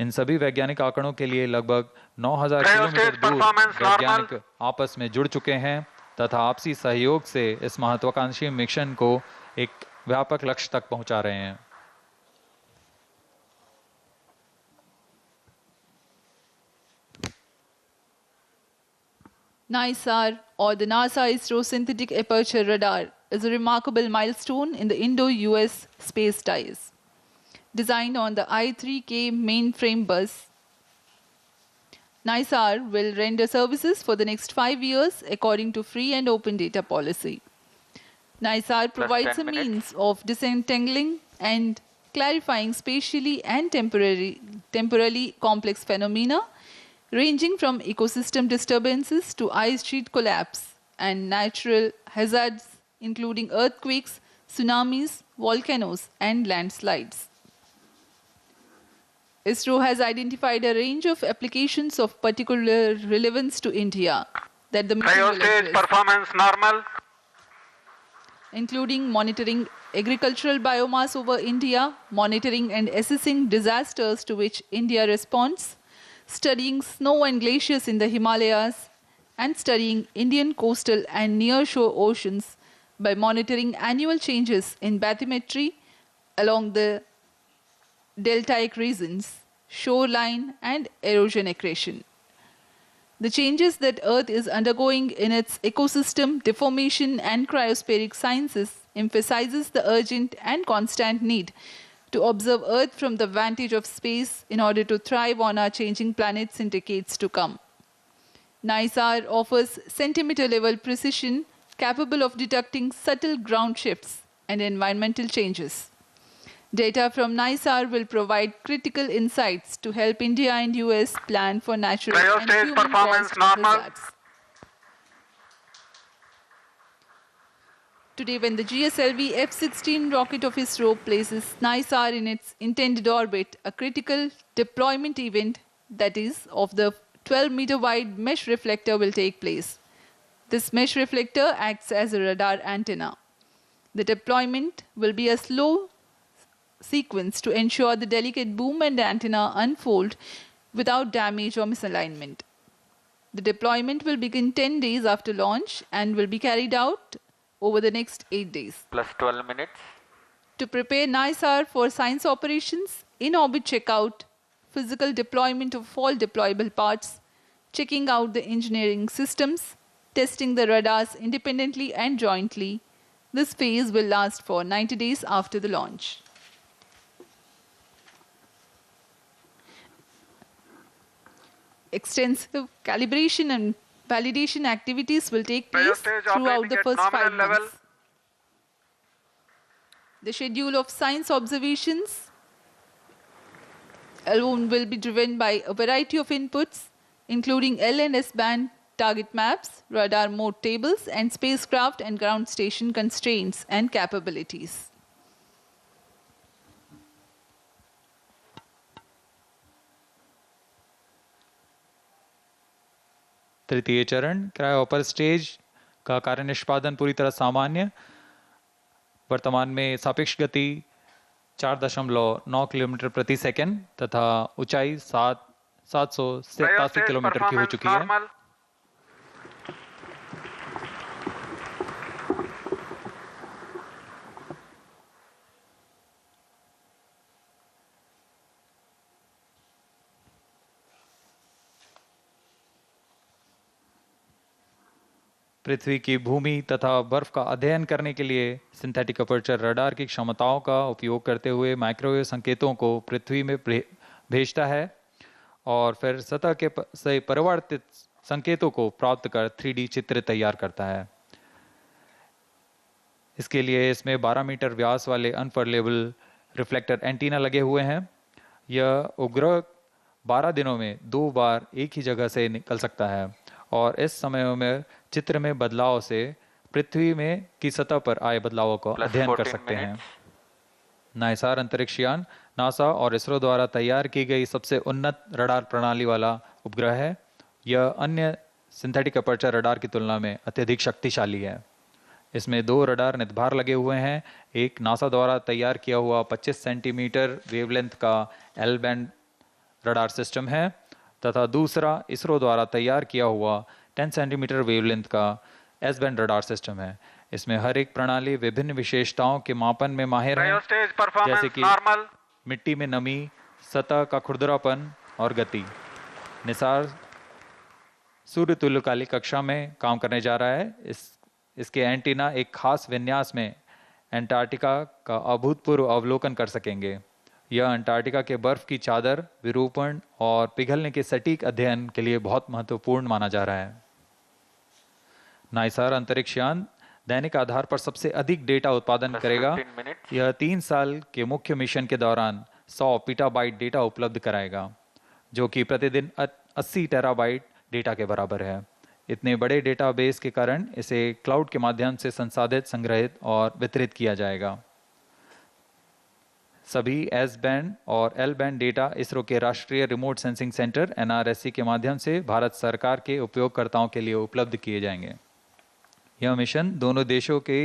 इन सभी वैज्ञानिक आंकड़ों के लिए लगभग 9000 किलोमीटर दूर वैज्ञानिक आपस में जुड़ चुके हैं तथा आपसी सहयोग से इस महत्वाकांक्षी मिशन को एक व्यापक लक्ष्य तक पहुंचा रहे हैं। Nisar, or the NASA-ISRO Synthetic Aperture Radar, is a remarkable milestone in the Indo-US space ties. Designed on the I-3K mainframe bus, Nisar will render services for the next 5 years according to free and open data policy. Nisar provides a means of disentangling and clarifying spatially and temporally complex phenomena ranging from ecosystem disturbances to ice sheet collapse and natural hazards including earthquakes, tsunamis, volcanoes, and landslides. ISRO has identified a range of applications of particular relevance to India that the mission will Cryostage address, performance normal. including monitoring agricultural biomass over India, monitoring and assessing disasters to which India responds, studying snow and glaciers in the Himalayas, and studying Indian coastal and near-shore oceans by monitoring annual changes in bathymetry along the deltaic regions, shoreline, and erosion accretion. The changes that Earth is undergoing in its ecosystem, deformation, and cryospheric sciences emphasizes the urgent and constant need to observe Earth from the vantage of space in order to thrive on our changing planets in decades to come. Nisar offers centimeter-level precision capable of detecting subtle ground shifts and environmental changes. Data from Nisar will provide critical insights to help India and US plan for natural and Cryostage human-caused performance normal. hazards. Today, when the Gslv F-16 rocket of ISRO places Nisar in its intended orbit, a critical deployment event, that is, of the 12-meter wide mesh reflector will take place. This mesh reflector acts as a radar antenna. The deployment will be a slow sequence to ensure the delicate boom and antenna unfold without damage or misalignment. The deployment will begin 10 days after launch and will be carried out over the next 8 days. Plus 12 minutes. To prepare Nisar for science operations, in-orbit checkout, physical deployment of all deployable parts, checking out the engineering systems, testing the radars independently and jointly, this phase will last for 90 days after the launch. Extensive calibration and validation activities will take place throughout the first 5 months. The schedule of science observations alone will be driven by a variety of inputs, including L and S band target maps, radar mode tables, and spacecraft and ground station constraints and capabilities. तृतीय चरण क्रायोपर stage का कार्य निष्पादन पूरी तरह सामान्य। वर्तमान में सापेक्ष गति 4.9 किलोमीटर प्रति सेकंड तथा ऊंचाई 787 किलोमीटर की हो चुकी है। पृथ्वी की भूमि तथा बर्फ का अध्ययन करने के लिए सिंथेटिक अपर्चर रडार की क्षमताओं का उपयोग करते हुए माइक्रोवेव संकेतों को पृथ्वी में भेजता है और फिर सतह के से परिवर्तित संकेतों को प्राप्त कर 3D चित्र तैयार करता है। इसके लिए इसमें 12 मीटर व्यास वाले अनफर्लेबल रिफ्लेक्टर एंटीना लगे हुए हैं। यह उपग्रह 12 दिनों में 2 बार एक ही जगह से निकल सकता है और इस समय में चित्र में बदलाव से पृथ्वी में की सतह पर आए बदलावों का अध्ययन कर सकते हैं। नाइसार अंतरिक्ष यान नासा और इसरो द्वारा तैयार की गई सबसे उन्नत रडार प्रणाली वाला उपग्रह है। यह अन्य सिंथेटिक अपर्चर रडार की तुलना में अत्यधिक शक्तिशाली है। इसमें 2 रडार नितभार लगे हुए हैं। एक नासा द्वारा तैयार किया हुआ 25 सेंटीमीटर वेवलेंथ का एल बैंड रडार सिस्टम है तथा दूसरा इसरो द्वारा तैयार किया हुआ 10 सेंटीमीटर वेवलेंथ का एस बैंड रडार सिस्टम है। इसमें हर एक प्रणाली विभिन्न विशेषताओं के मापन में माहिर है, Cryostage performance जैसे कि normal. मिट्टी में नमी, सतह का खुरदरापन और गति। निसार सूर्य तुल्यकालिक कक्षा में काम करने जा रहा है। इसके एंटीना एक खास विन्यास में अंटार्कटिका का अभूतपूर्व अवलोकन कर सकेंगे। यह अंटार्कटिका के बर्फ की चादर, विरूपण और पिघलने के सटीक अध्ययन के लिए बहुत महत्वपूर्ण माना जा रहा है। नाइसार अंतरिक्ष यान दैनिक आधार पर सबसे अधिक डेटा उत्पादन करेगा। यह 3 साल के मुख्य मिशन के दौरान 100 पीटाबाइट डेटा उपलब्ध कराएगा, जो कि प्रतिदिन 80 टेराबाइट डेटा के बराबर है। इतने बड़े डेटाबेस के कारण इसे क्लाउड के माध्यम से संसाधित, संग्रहित और वितरित किया जाएगा। सभी एस बैंड और एल बैंड डेटा इसरो के राष्ट्रीय रिमोट सेंसिंग सेंटर NRSC के माध्यम से भारत सरकार के उपयोगकर्ताओं के लिए उपलब्ध किए जाएंगे। यह मिशन दोनों देशों के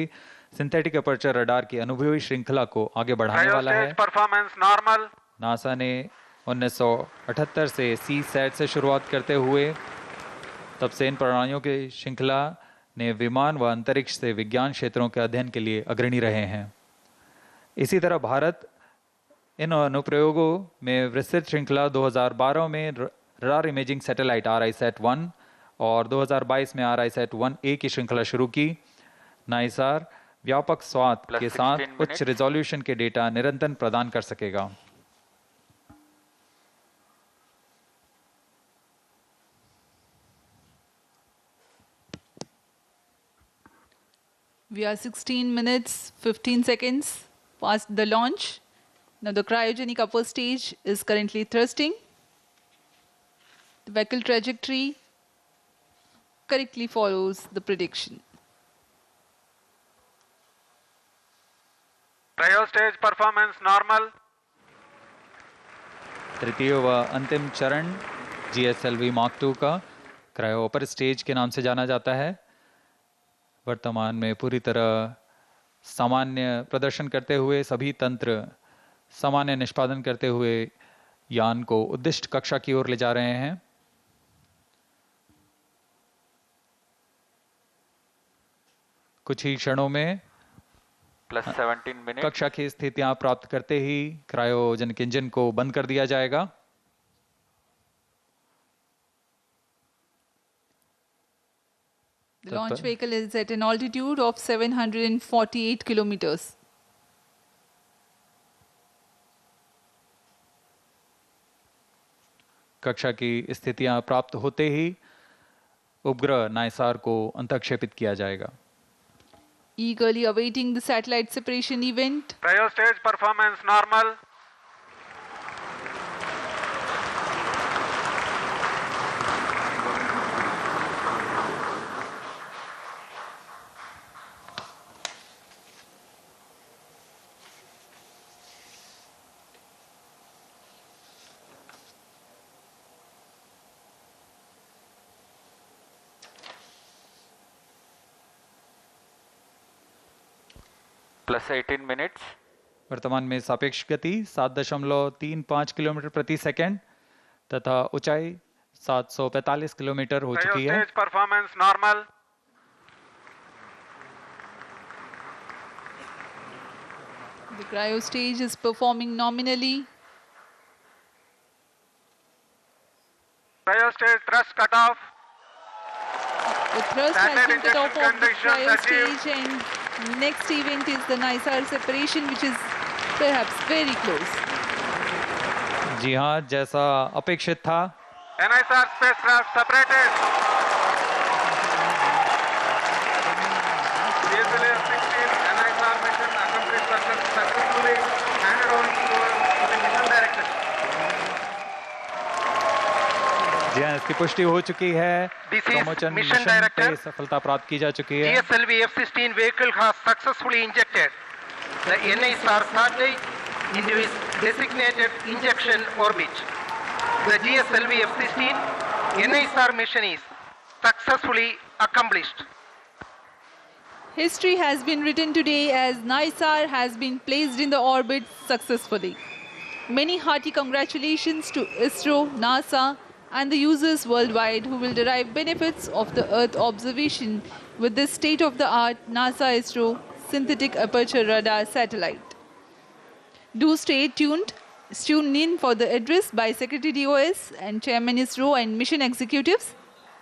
सिंथेटिक अपर्चर रडार की अनुभवी श्रृंखला को आगे बढ़ाने वाला है। Performance normal. नासा ने 1978 से CSAT से शुरुआत करते हुए तब से इन प्रणालियों की श्रृंखला ने विमान व अंतरिक्ष से विज्ञान क्षेत्रों के अध्ययन के लिए अग्रणी रहे हैं। इसी तरह भारत इन अनुप्रयोगों में विस्तृत श्रृंखला 2012 में रडार इमेजिंग सैटेलाइट RISAT-1 और 2022 में RISAT-1A की श्रृंखला शुरू की। नाइसार व्यापक स्वाद के साथ उच्च रिजोल्यूशन के डेटा निरंतर प्रदान कर सकेगा। We are 16 minutes, 15 seconds past the launch. Now the cryogenic upper stage is currently thrusting. The vehicle trajectory correctly follows the prediction. Cryostage performance normal. तृतीय व अंतिम चरण GSLV Mark II का क्रायो अपर स्टेज के नाम से जाना जाता है। वर्तमान में पूरी तरह सामान्य प्रदर्शन करते हुए, सभी तंत्र सामान्य निष्पादन करते हुए यान को उद्दिष्ट कक्षा की ओर ले जा रहे हैं। कुछ ही क्षणों में +17 मिनट कक्षा की स्थितियां प्राप्त करते ही क्रायोजेनिक इंजन को बंद कर दिया जाएगा। The launch vehicle is at an altitude of 748 kilometers. कक्षा की स्थितियां प्राप्त होते ही उपग्रह नाइसार को अंतःक्षेपित किया जाएगा। Eagerly awaiting the satellite separation event. Cryostage performance normal. +18 minutes वर्तमान में सापेक्ष गति 7.35 किलोमीटर प्रति सेकंड तथा ऊंचाई 745 किलोमीटर हो चुकी है। Cryostage performance normal. The cryo stage is performing nominally. Cryostage thrust cutoff. The thrust has Standard been cut off injection of the cryo conditions stage, and next event is the Nisar separation, which is perhaps very close. जी हाँ, जैसा अपेक्षित था। NISR spacecraft separated. GSLV F16 NISR mission accomplished successfully handed on to the mission director. जी हाँ, इसकी पुष्टि हो चुकी है। This is promotion mission mission director. पे सफलता प्राप्त की जा चुकी है। GSLV F16 vehicle has successfully injected the NISR satellite into its designated injection orbit. The GSLV F16 NISR mission is successfully accomplished. History has been written today as Nisar has been placed in the orbit successfully. Many hearty congratulations to ISRO, NASA, and the users worldwide who will derive benefits of the Earth observation with this state-of-the-art NASA ISRO synthetic aperture radar satellite. Do stay tuned. Tune in for the address by Secretary DOS and Chairman ISRO and mission executives.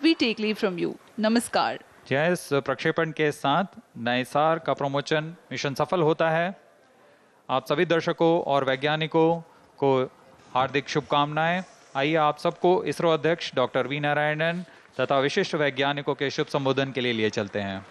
We take leave from you. Namaskar. जय इस प्रक्षेपण के साथ नाइसार का promotion mission सफल होता है। आप सभी दर्शकों और वैज्ञानिकों को हार्दिक शुभकामनाएं। आइए आप सबको इसरो अध्यक्ष डॉक्टर वी नारायणन तथा विशिष्ट वैज्ञानिकों के शुभ संबोधन के लिए चलते हैं।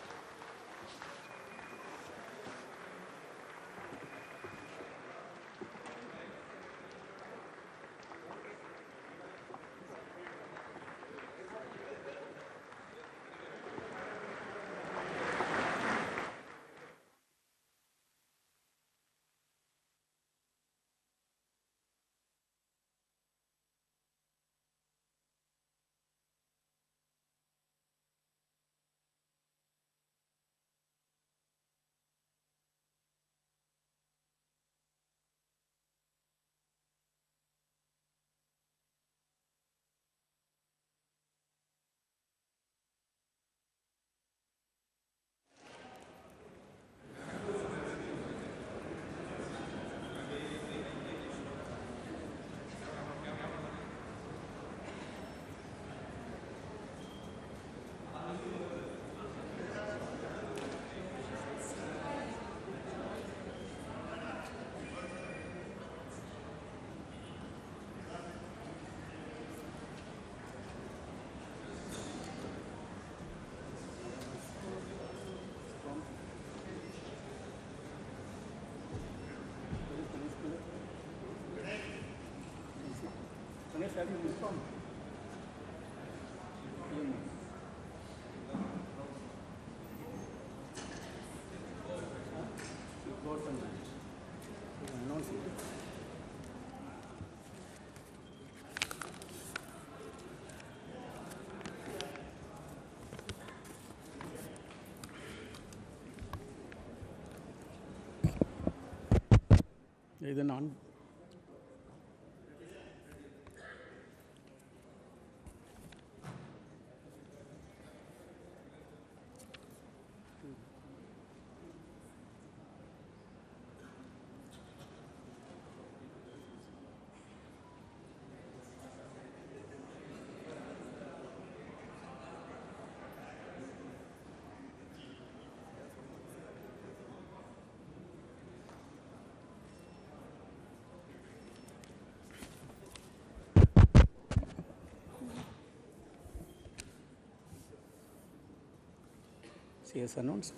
ಇದನ್ನು on She has announced.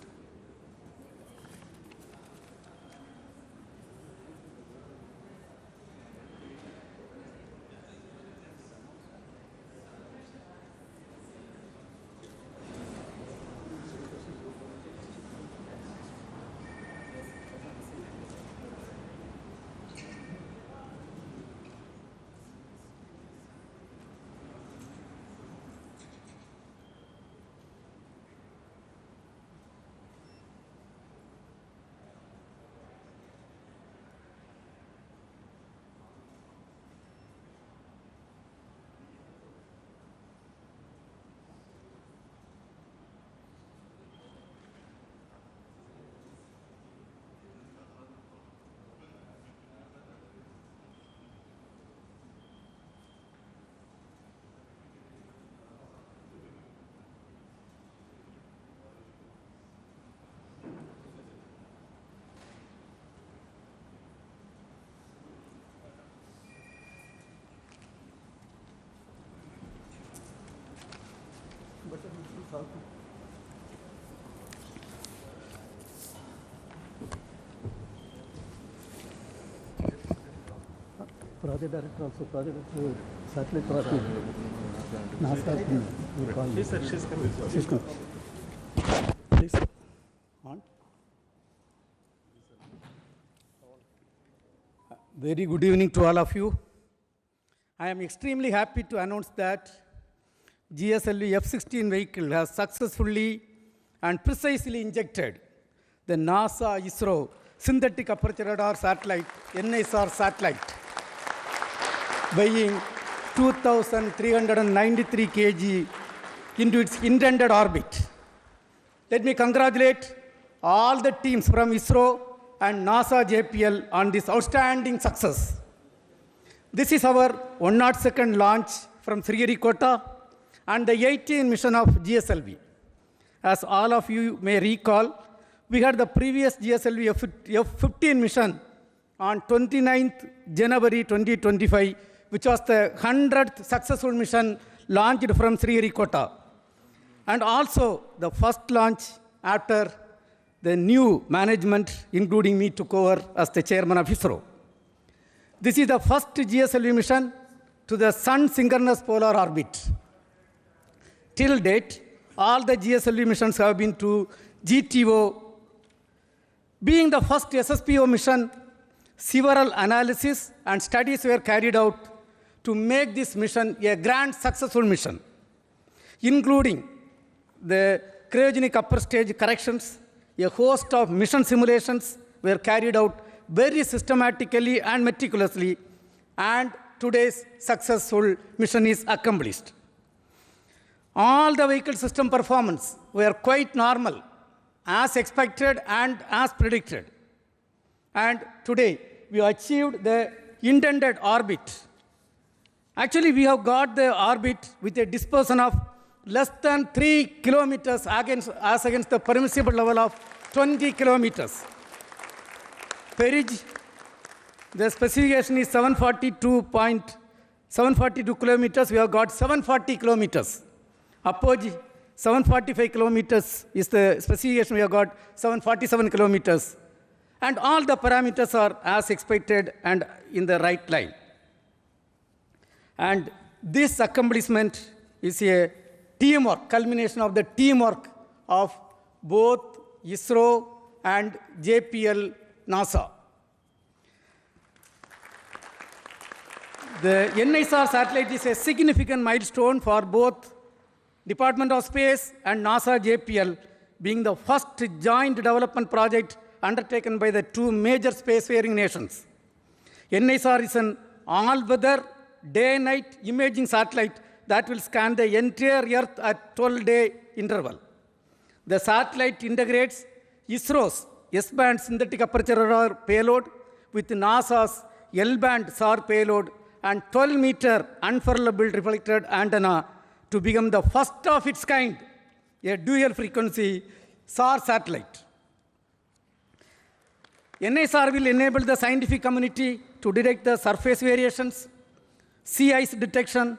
Project director also, project satellite project. NASA. She's coming. Please, on. Very good evening to all of you. I am extremely happy to announce that GSLV F-16 vehicle has successfully and precisely injected the NASA ISRO synthetic aperture radar satellite, NISR satellite, weighing 2,393 kg into its intended orbit. Let me congratulate all the teams from ISRO and NASA JPL on this outstanding success. This is our 102nd launch from Sriharikota and the 18th mission of GSLV. As all of you may recall, we had the previous GSLV F-15 mission on 29th January 2025, which was the 100th successful mission launched from Sriharikota, and also the first launch after the new management, including me, took over as the chairman of ISRO. This is the first GSLV mission to the Sun synchronous polar orbit. Till date, all the GSLV missions have been to GTO. Being the first SSPO mission, several analyses and studies were carried out to make this mission a grand successful mission, including the cryogenic upper stage corrections. A host of mission simulations were carried out very systematically and meticulously, and today's successful mission is accomplished. All the vehicle system performance were quite normal, as expected and as predicted. And today, we achieved the intended orbit. Actually, we have got the orbit with a dispersion of less than 3 kilometers as against the permissible level of 20 kilometers. Perigee, the specification is 742 kilometers. We have got 740 kilometers. Apogee, 745 kilometers is the specification. We have got 747 kilometers. And all the parameters are as expected and in the right line. And this accomplishment is a teamwork, culmination of the teamwork of both ISRO and JPL NASA. The Nisar satellite is a significant milestone for both Department of Space and NASA JPL, being the first joint development project undertaken by the two major spacefaring nations. Nisar is an all-weather, day-night imaging satellite that will scan the entire Earth at 12-day interval. The satellite integrates ISRO's S-band synthetic aperture radar payload with NASA's L-band SAR payload and 12-meter unfurlable reflected antenna to become the first of its kind, a dual-frequency SAR satellite. NISR will enable the scientific community to detect the surface variations, sea ice detection,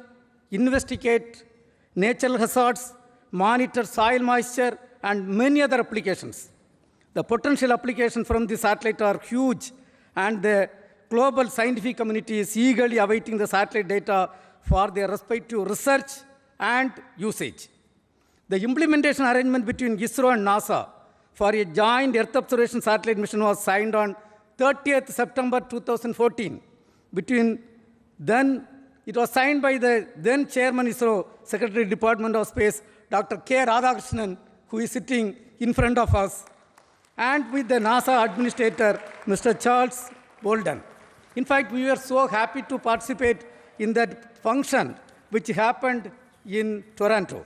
investigate natural hazards, monitor soil moisture, and many other applications. The potential applications from the satellite are huge, and the global scientific community is eagerly awaiting the satellite data for their respective research and usage. The implementation arrangement between ISRO and NASA for a joint Earth observation satellite mission was signed on 30th September 2014. It was signed by the then Chairman ISRO, Secretary Department of Space, Dr. K. Radhakrishnan, who is sitting in front of us, and with the NASA Administrator, Mr. Charles Bolden. In fact, we were so happy to participate in that function, which happened in Toronto.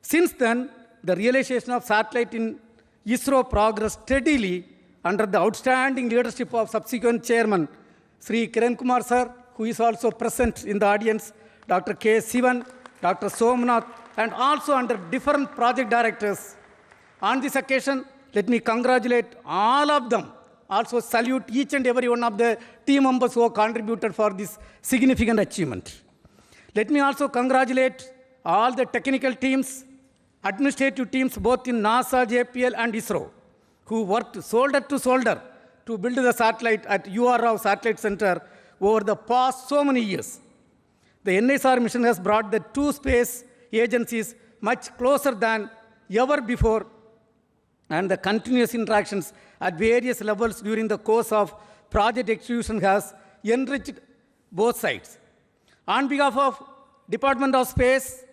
Since then, the realization of satellite in ISRO progressed steadily under the outstanding leadership of subsequent chairman, Sri Kiran Kumar sir, who is also present in the audience, Dr. K. Sivan, Dr. Somnath, and also under different project directors. On this occasion, let me congratulate all of them. Also salute each and every one of the team members who have contributed for this significant achievement. Let me also congratulate all the technical teams, administrative teams, both in NASA, JPL, and ISRO, who worked shoulder to shoulder to build the satellite at UR Satellite Center over the past so many years. The NISR mission has brought the two space agencies much closer than ever before, and the continuous interactions at various levels during the course of project execution has enriched both sides. On behalf of Department of Space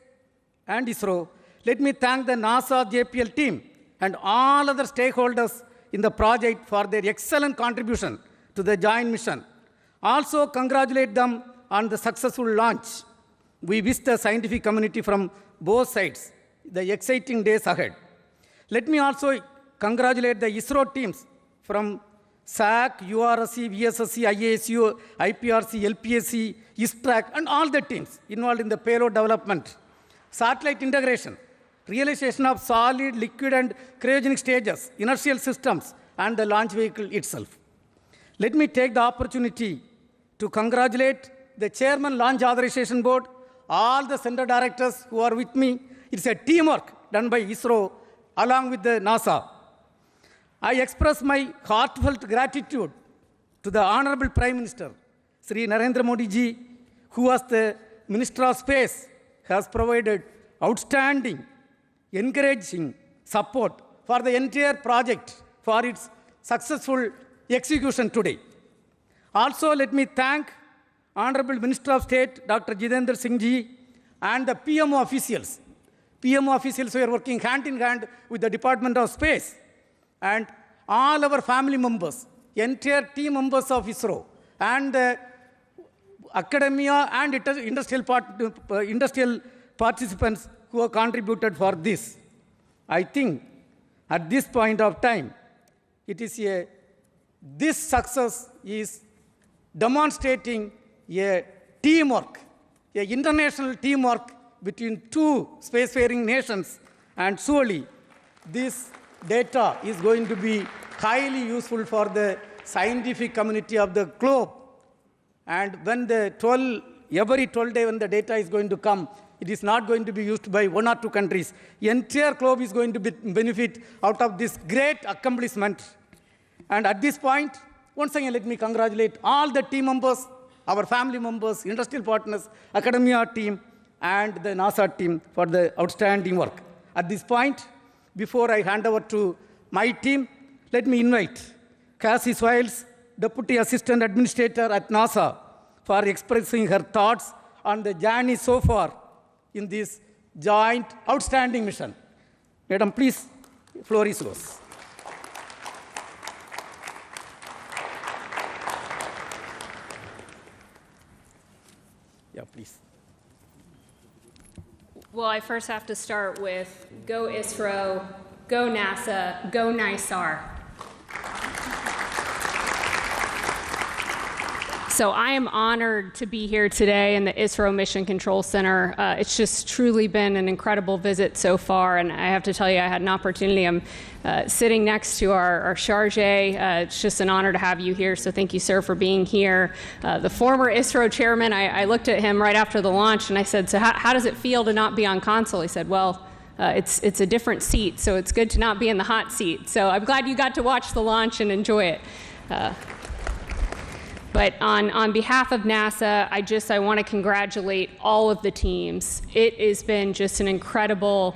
and ISRO, let me thank the NASA JPL team and all other stakeholders in the project for their excellent contribution to the joint mission. Also congratulate them on the successful launch. We wish the scientific community from both sides the exciting days ahead. Let me also congratulate the ISRO teams from SAC, URSC, VSSC, IASU, IPRC, LPSC, ISTRAC, and all the teams involved in the payload development, satellite integration, realization of solid, liquid, and cryogenic stages, inertial systems, and the launch vehicle itself. Let me take the opportunity to congratulate the Chairman Launch Authorization Board, all the center directors who are with me. It's a teamwork done by ISRO along with the NASA. I express my heartfelt gratitude to the Honorable Prime Minister, Sri Narendra Modi ji, who was the Minister of Space, has provided outstanding, encouraging support for the entire project for its successful execution today. Also, let me thank Honorable Minister of State, Dr. Jitendra Singh ji, and the PMO officials. PMO officials who are working hand in hand with the Department of Space, and all our family members, entire team members of ISRO, and academia and industrial participants who have contributed for this. I think at this point of time, this success is demonstrating a teamwork, an international teamwork between two spacefaring nations, and surely this data is going to be highly useful for the scientific community of the globe. And when every 12 days when the data is going to come, it is not going to be used by 1 or 2 countries. The entire globe is going to benefit out of this great accomplishment. And at this point, once again, let me congratulate all the team members, our family members, industrial partners, academia team, and the NASA team for the outstanding work. At this point, before I hand over to my team, let me invite Cassie Swales, Deputy Assistant Administrator at NASA, for expressing her thoughts on the journey so far in this joint outstanding mission. Madam, please, floor is yours. Yeah, please. Well, I first have to start with go ISRO, go NASA, go Nisar. So I am honored to be here today in the ISRO Mission Control Center. It's just truly been an incredible visit so far, and I have to tell you, I had an opportunity. I'm sitting next to our charge. It's just an honor to have you here, so thank you, sir, for being here. The former ISRO chairman, I looked at him right after the launch, and I said, so how does it feel to not be on console? He said, well, it's a different seat, so it's good to not be in the hot seat. So I'm glad you got to watch the launch and enjoy it. But on behalf of NASA, I want to congratulate all of the teams. It has been just an incredible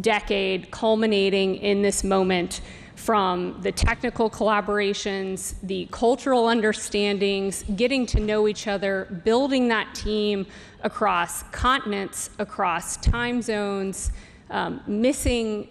decade culminating in this moment, from the technical collaborations, the cultural understandings, getting to know each other, building that team across continents, across time zones, missing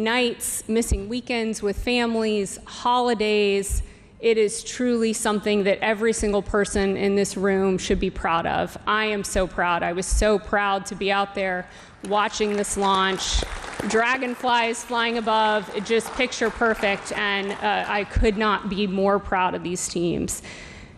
nights, missing weekends with families, holidays. It is truly something that every single person in this room should be proud of. I am so proud. I was so proud to be out there watching this launch. Dragonflies flying above, it just picture perfect, and I could not be more proud of these teams.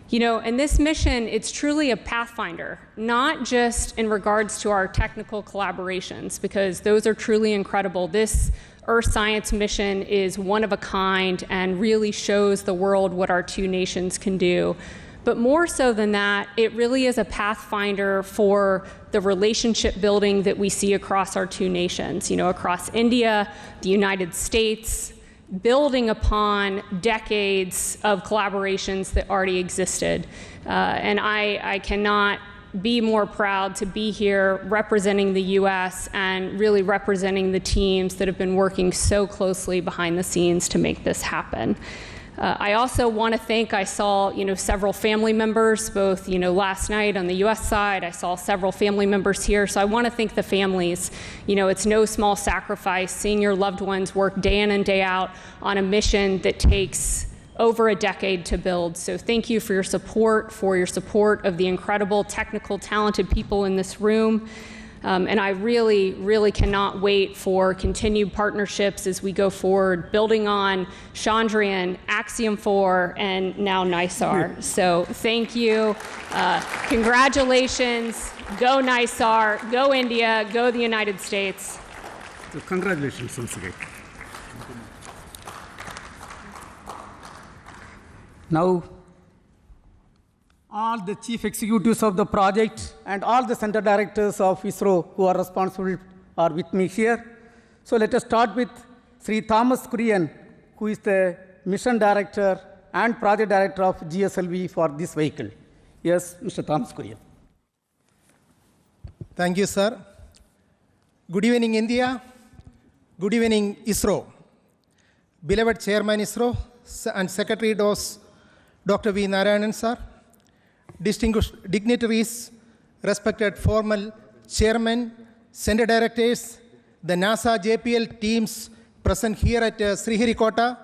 You know, and this mission, it's truly a pathfinder, not just in regards to our technical collaborations, because those are truly incredible. This Earth Science mission is one of a kind and really shows the world what our two nations can do. But more so than that, it really is a pathfinder for the relationship building that we see across our two nations, you know, across India, the United States, building upon decades of collaborations that already existed. And I cannot be more proud to be here representing the U.S. and really representing the teams that have been working so closely behind the scenes to make this happen. I also want to thank, I saw, you know, several family members, both, you know, last night on the U.S. side, I saw several family members here, so I want to thank the families. You know, it's no small sacrifice seeing your loved ones work day in and day out on a mission that takes over a decade to build. So thank you for your support of the incredible, technical, talented people in this room. And I really, really cannot wait for continued partnerships as we go forward, building on Chandrian, Axiom 4, and now Nisar. So thank you. Congratulations. Go Nisar. Go India. Go the United States. So congratulations once again. Now, all the chief executives of the project and all the center directors of ISRO who are responsible are with me here. So let us start with Sri Thomas Kurian, who is the mission director and project director of GSLV for this vehicle. Yes, Mr. Thomas Kurian. Thank you, sir. Good evening, India. Good evening, ISRO. Beloved Chairman ISRO and Secretary DOS, Dr. V. Narayanan, sir. Distinguished dignitaries, respected formal chairmen, center directors, the NASA JPL teams present here at Sriharikota,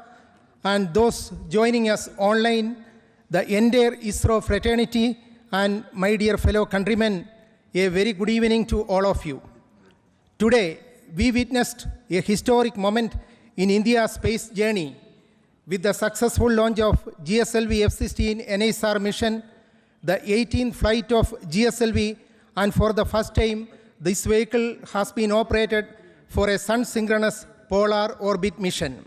and those joining us online, the entire ISRO fraternity, and my dear fellow countrymen, a very good evening to all of you. Today, we witnessed a historic moment in India's space journey with the successful launch of GSLV F-16 NISR mission, the 18th flight of GSLV, and for the first time, this vehicle has been operated for a sun-synchronous polar orbit mission.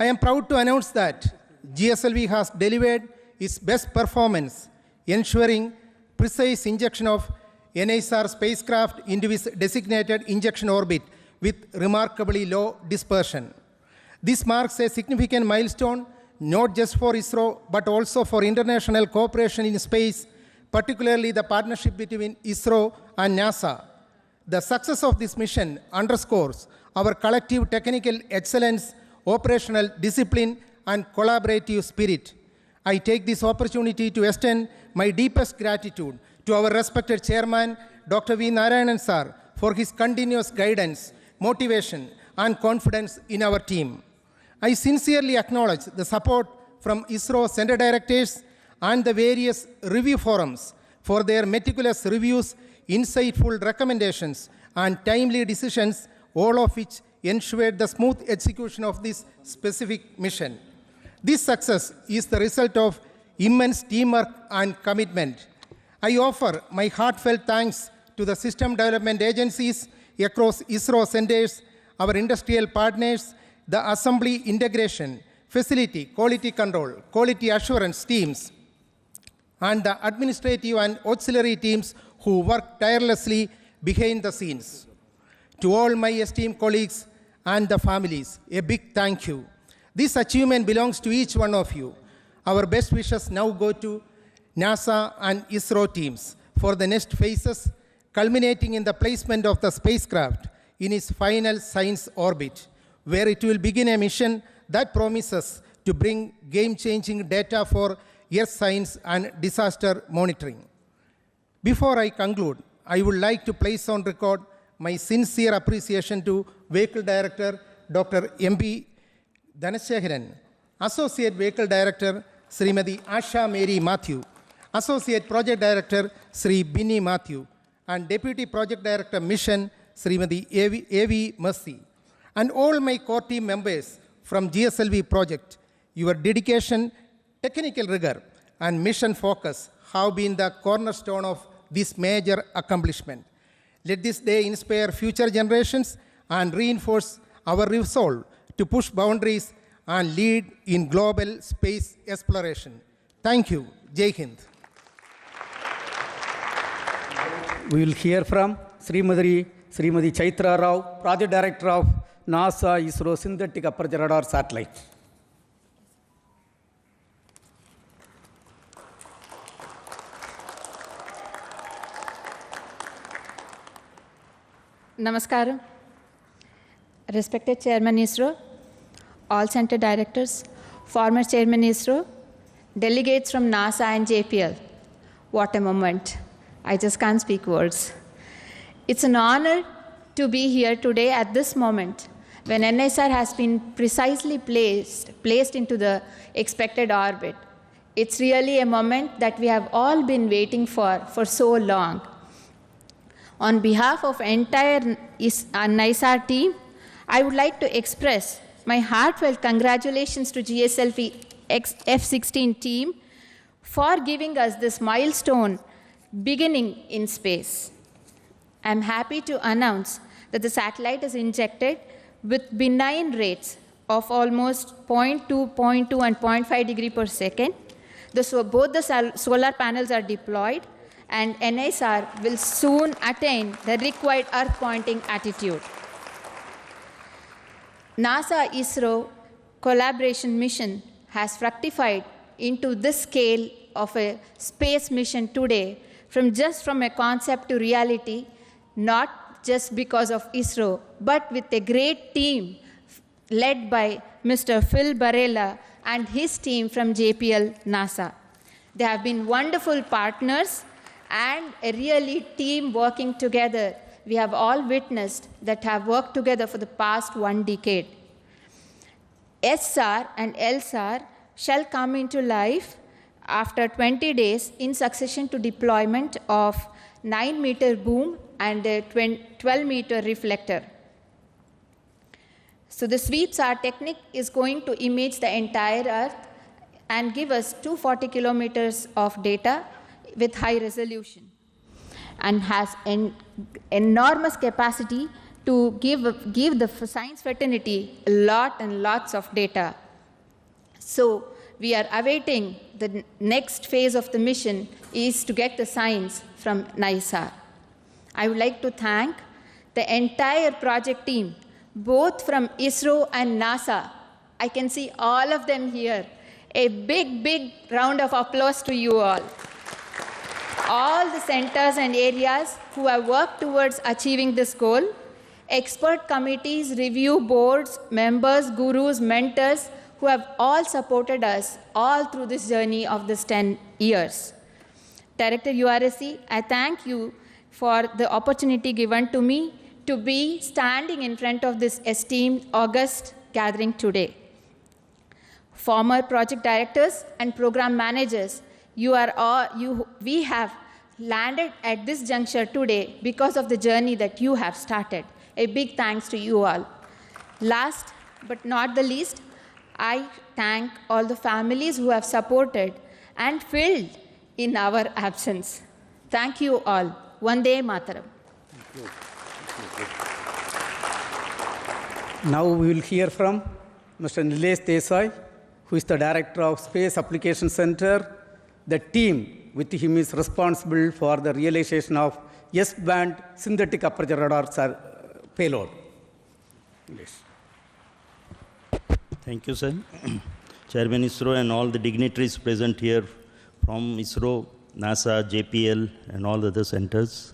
I am proud to announce that GSLV has delivered its best performance, ensuring precise injection of NISR spacecraft into its designated injection orbit with remarkably low dispersion. This marks a significant milestone not just for ISRO, but also for international cooperation in space, particularly the partnership between ISRO and NASA. The success of this mission underscores our collective technical excellence, operational discipline, and collaborative spirit. I take this opportunity to extend my deepest gratitude to our respected chairman, Dr. V. Narayanan sir, for his continuous guidance, motivation, and confidence in our team. I sincerely acknowledge the support from ISRO center directors and the various review forums for their meticulous reviews, insightful recommendations, and timely decisions, all of which ensured the smooth execution of this specific mission. This success is the result of immense teamwork and commitment. I offer my heartfelt thanks to the system development agencies across ISRO centers, our industrial partners, the assembly integration, facility, quality control, quality assurance teams, and the administrative and auxiliary teams who work tirelessly behind the scenes. To all my esteemed colleagues and the families, a big thank you. This achievement belongs to each one of you. Our best wishes now go to NASA and ISRO teams for the next phases, culminating in the placement of the spacecraft in its final science orbit, where it will begin a mission that promises to bring game-changing data for Earth science and disaster monitoring. Before I conclude, I would like to place on record my sincere appreciation to Vehicle Director Dr. M.P. Dhanasekaran, Associate Vehicle Director Srimati Asha Mary Matthew, Associate Project Director Sri Binny Matthew, and Deputy Project Director Mission Srimati A.V. Mercy, and all my core team members from GSLV project. Your dedication, technical rigor, and mission focus have been the cornerstone of this major accomplishment. Let this day inspire future generations and reinforce our resolve to push boundaries and lead in global space exploration. Thank you. Jai Hind. We will hear from Srimati Chaitra Rao, Project Director of NASA ISRO Synthetic Aperture Radar Satellite. Namaskaram. Respected Chairman ISRO, all center directors, former Chairman ISRO, delegates from NASA and JPL. What a moment. I just can't speak words. It's an honor to be here today at this moment when NISR has been precisely placed into the expected orbit. It's really a moment that we have all been waiting for so long. On behalf of entire NISR team, I would like to express my heartfelt congratulations to GSLV F-16 team for giving us this milestone beginning in space. I'm happy to announce that the satellite is injected with benign rates of almost 0.2, 0.2, and 0.5 degree per second. Both the solar panels are deployed, and NISR will soon attain the required Earth pointing attitude. NASA-ISRO collaboration mission has fructified into this scale of a space mission today, from a concept to reality, not just because of ISRO, but with a great team led by Mr. Phil Barella and his team from JPL NASA. They have been wonderful partners and a really team working together. We have all witnessed that have worked together for the past 1 decade. SR and LSAR shall come into life after 20 days in succession to deployment of 9-meter boom and a 12-meter reflector. So the sweep-SAR technique is going to image the entire Earth and give us 240 kilometers of data with high resolution, and has an enormous capacity to give the science fraternity a lot and lots of data. So we are awaiting the next phase of the mission is to get the science from Nisar. I would like to thank the entire project team, both from ISRO and NASA. I can see all of them here. A big round of applause to you all. All the centers and areas who have worked towards achieving this goal, expert committees, review boards, members, gurus, mentors, who have all supported us all through this journey of this 10 years. Director URSC, I thank you for the opportunity given to me to be standing in front of this esteemed August gathering today. Former project directors and program managers, we have landed at this juncture today because of the journey that you have started. A big thanks to you all. Last but not the least, I thank all the families who have supported and filled in our absence. Thank you all. Vande Mataram. Now we will hear from Mr. Nilesh Desai, who is the Director of Space Application Center. The team with him is responsible for the realization of S-band synthetic aperture radar payload. Nilesh. Thank you, sir. Chairman ISRO and all the dignitaries present here from ISRO, NASA, JPL, and all the other centers.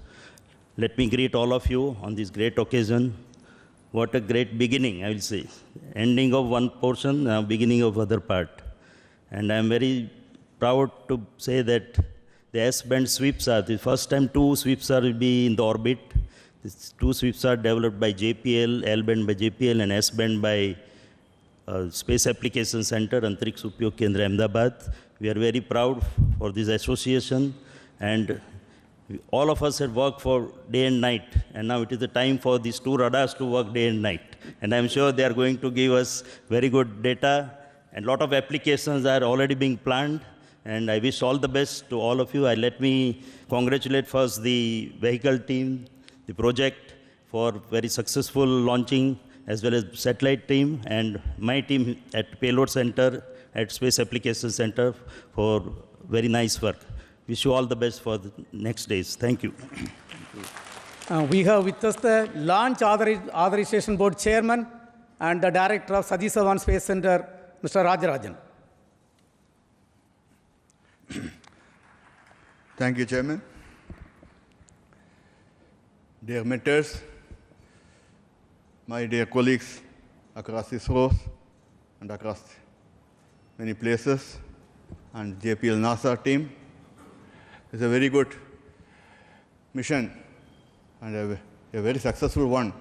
Let me greet all of you on this great occasion. What a great beginning, I will say. Ending of one portion, beginning of other part. And I'm very proud to say that the S-band sweeps are, the first time 2 sweeps are will be in the orbit. These 2 sweeps are developed by JPL, L-band by JPL, and S-band by Space Application Center, Antariksh Upyog Kendra, Ahmedabad. We are very proud for this association, and all of us have worked for day and night, and now it is the time for these 2 radars to work day and night. And I'm sure they are going to give us very good data, and a lot of applications are already being planned, and I wish all the best to all of you. Let me congratulate first the vehicle team, the project, for very successful launching, as well as satellite team and my team at Payload Center, at Space Application Center for very nice work. Wish you all the best for the next days. Thank you. We have with us the Launch Authorization Board Chairman and the Director of Satish Dhawan Space Center, Mr. Rajarajan. Thank you, Chairman. Dear mentors, my dear colleagues across ISRO and across many places, and JPL NASA team, it's a very good mission and a very successful one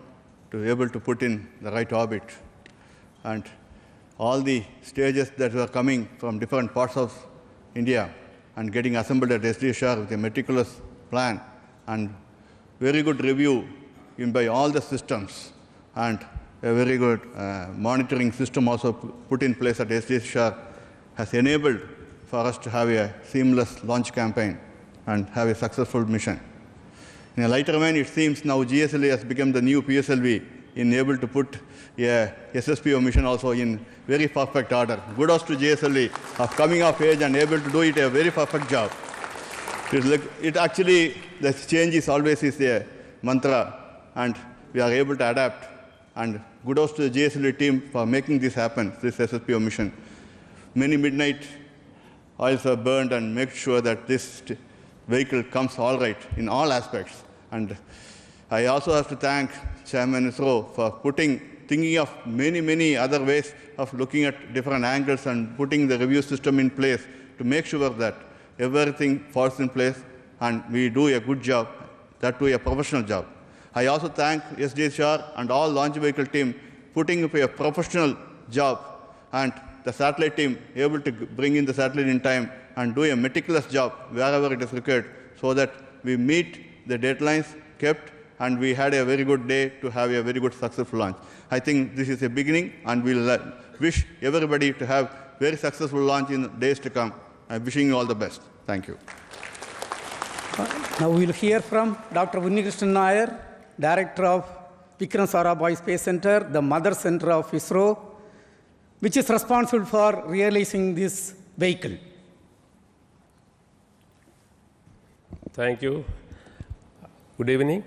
to be able to put in the right orbit. And all the stages that were coming from different parts of India and getting assembled at SDSR with a meticulous plan and very good review by all the systems and a very good monitoring system also put in place at SDSR has enabled for us to have a seamless launch campaign and have a successful mission. In a lighter vein, it seems now GSLV has become the new PSLV in able to put a SSPO mission also in very perfect order. Kudos to GSLV of coming of age and able to do it a very perfect job. It actually, the change is always is a mantra, and we are able to adapt. And kudos to the GSLV team for making this happen, this SSPO mission. Many midnight oils are burned and make sure that this vehicle comes all right in all aspects. And I also have to thank Chairman ISRO for thinking of many other ways of looking at different angles and putting the review system in place to make sure that everything falls in place and we do a good job, that too a professional job. I also thank SDSR and all launch vehicle team putting up a professional job and the satellite team able to bring in the satellite in time and do a meticulous job wherever it is required so that we meet the deadlines kept and we had a very good day to have a very good successful launch. I think this is a beginning and we'll wish everybody to have very successful launch in days to come. I'm wishing you all the best. Thank you. Now we'll hear from Dr. Unnikrishnan Nair, Director of Vikram Sarabhai Space Center, the mother center of ISRO, which is responsible for realizing this vehicle. Thank you. Good evening.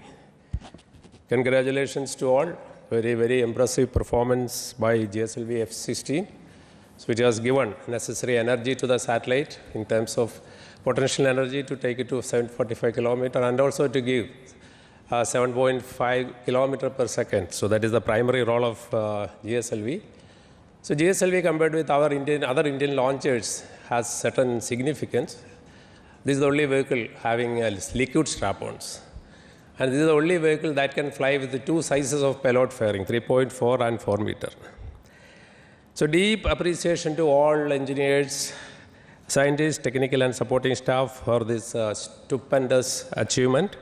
Congratulations to all. Very impressive performance by GSLV F-16, which has given necessary energy to the satellite in terms of potential energy to take it to 745 kilometers and also to give 7.5 kilometers per second. So that is the primary role of GSLV. So GSLV compared with our other Indian launchers has certain significance. This is the only vehicle having liquid strap-ons. And this is the only vehicle that can fly with the two sizes of payload fairing, 3.4 and 4 meter. So deep appreciation to all engineers, scientists, technical and supporting staff for this stupendous achievement.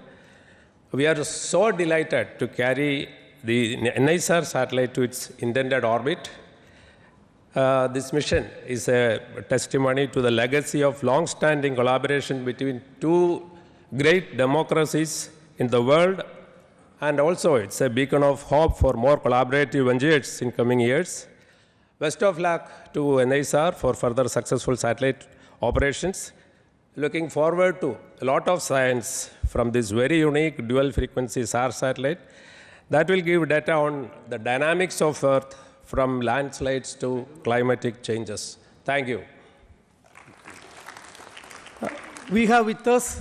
We are so delighted to carry the Nisar satellite to its intended orbit. This mission is a testimony to the legacy of long-standing collaboration between two great democracies in the world, and also it's a beacon of hope for more collaborative ventures in coming years. Best of luck to Nisar for further successful satellite operations. Looking forward to a lot of science from this very unique dual frequency SAR satellite that will give data on the dynamics of Earth from landslides to climatic changes. Thank you. We have with us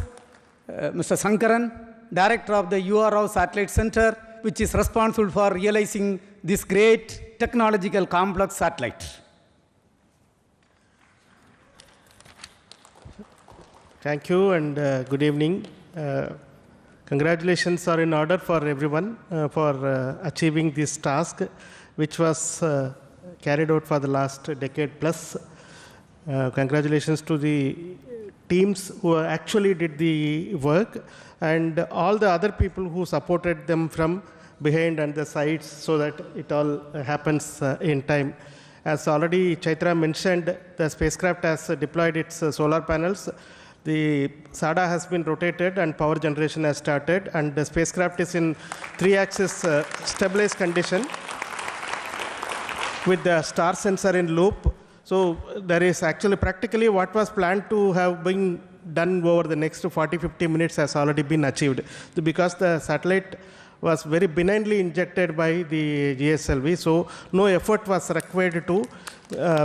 Mr. Sankaran, Director of the URO Satellite Center, which is responsible for realizing this great technological complex satellite. Thank you and good evening. Congratulations are in order for everyone for achieving this task, which was carried out for the last decade plus. Congratulations to the teams who actually did the work and all the other people who supported them from behind and the sides so that it all happens in time. As already Chaitra mentioned, the spacecraft has deployed its solar panels. The SADA has been rotated and power generation has started, and the spacecraft is in 3-axis stabilized condition with the star sensor in loop. So there is actually practically what was planned to have been done over the next 40-50 minutes has already been achieved, because the satellite was very benignly injected by the GSLV, so no effort was required to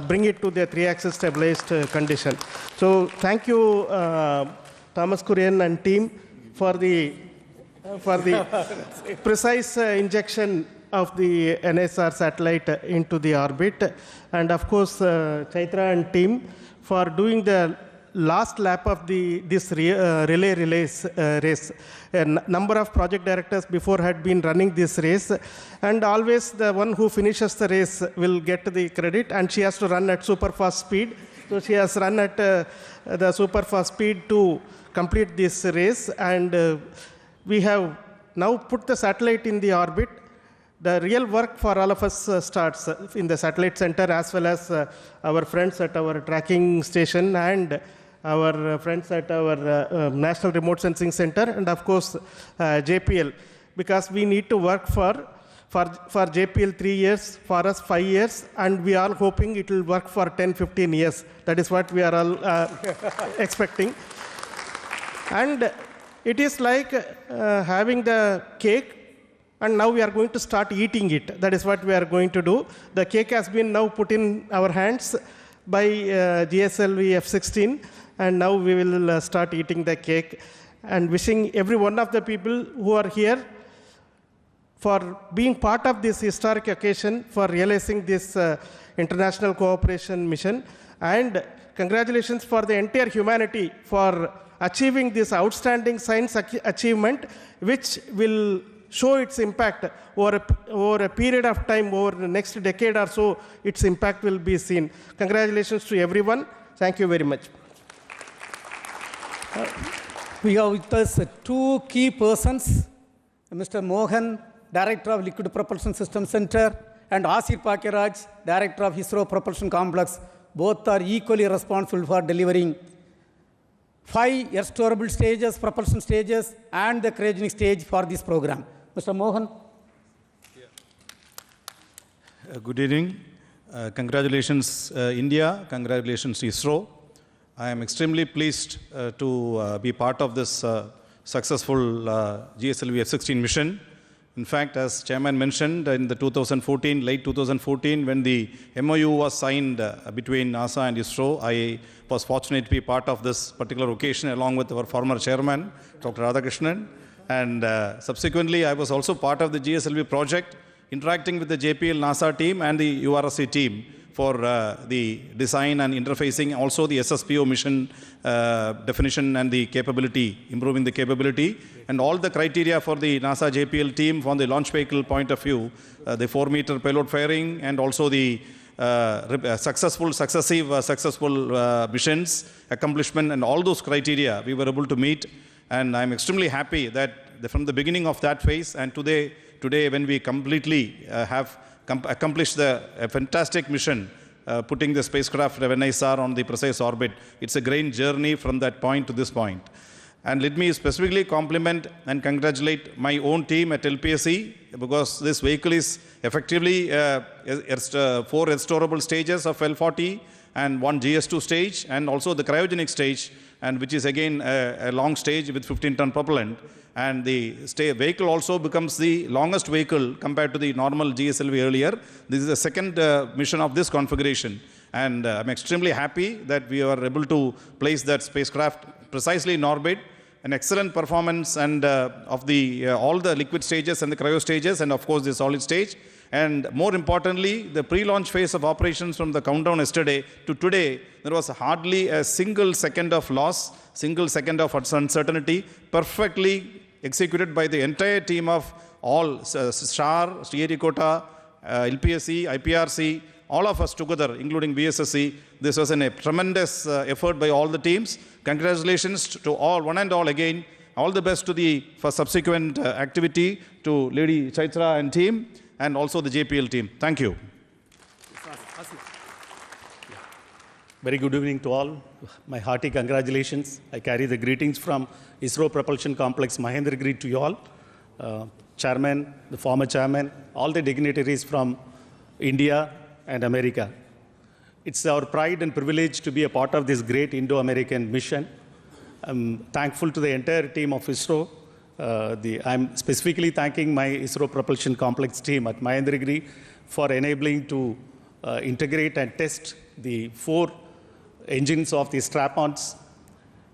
bring it to the 3-axis stabilized condition. So thank you, Thomas Kurian and team, for the precise injection of the NSR satellite into the orbit, and of course Chaitra and team for doing the last lap of this relay race. A number of project directors before had been running this race, and always the one who finishes the race will get the credit, and she has to run at super fast speed. So she has run at the super fast speed to complete this race, and we have now put the satellite in the orbit. The real work for all of us starts in the satellite center, as well as our friends at our tracking station and our friends at our National Remote Sensing Center, and of course JPL, because we need to work for JPL 3 years, for us 5 years, and we are hoping it will work for 10-15 years. That is what we are all expecting. And it is like having the cake, and now we are going to start eating it. That is what we are going to do. The cake has been now put in our hands by GSLV F16, and now we will start eating the cake. And wishing every one of the people who are here for being part of this historic occasion, for realizing this international cooperation mission, and congratulations for the entire humanity for achieving this outstanding science achievement, which will show its impact over a period of time, over the next decade or so. Its impact will be seen. Congratulations to everyone. Thank you very much. We have with us two key persons, Mr. Mohan, Director of Liquid Propulsion System Center, and Asir Pakiraj, Director of ISRO Propulsion Complex. Both are equally responsible for delivering 5 restorable stages, propulsion stages, and the cryogenic stage for this program. Mr. Mohan. Good evening. Congratulations, India. Congratulations, ISRO. I am extremely pleased to be part of this successful GSLV F16 mission. In fact, as Chairman mentioned, in the late 2014, when the MOU was signed between NASA and ISRO, I was fortunate to be part of this particular occasion along with our former chairman, Dr. Radhakrishnan. And subsequently, I was also part of the GSLV project, interacting with the JPL NASA team and the URSC team for the design and interfacing, also the SSPO mission definition and the capability, improving the capability, and all the criteria for the NASA JPL team from the launch vehicle point of view, the 4-meter payload fairing, and also the successful missions, accomplishment, and all those criteria we were able to meet. And I'm extremely happy that from the beginning of that phase and today when we completely have accomplished a fantastic mission, putting the spacecraft of Nisar on the precise orbit. It's a great journey from that point to this point. And let me specifically compliment and congratulate my own team at LPSC, because this vehicle is effectively 4 restorable stages of L40 and 1 GS2 stage, and also the cryogenic stage, and which is again a long stage with 15-ton propellant. And the vehicle also becomes the longest vehicle compared to the normal GSLV earlier. This is the second mission of this configuration. And I'm extremely happy that we are able to place that spacecraft precisely in orbit. An excellent performance and of all the liquid stages and the cryo stages, and of course the solid stage. And more importantly, the pre-launch phase of operations from the countdown yesterday to today, there was hardly a single second of loss, single second of uncertainty, perfectly executed by the entire team of all SHAR, Sriharikota, LPSC, IPRC, all of us together, including VSSC. This was a tremendous effort by all the teams. Congratulations to all, one and all again. All the best for subsequent activity to Lady Chaitra and team, and also the JPL team. Thank you. Very good evening to all. My hearty congratulations. I carry the greetings from ISRO Propulsion Complex Mahendragiri to you all. Chairman, the former chairman, all the dignitaries from India and America. It's our pride and privilege to be a part of this great Indo-American mission. I'm thankful to the entire team of ISRO. I'm specifically thanking my ISRO Propulsion Complex team at Mahendragiri for enabling to integrate and test the 4 engines of the strap-ons,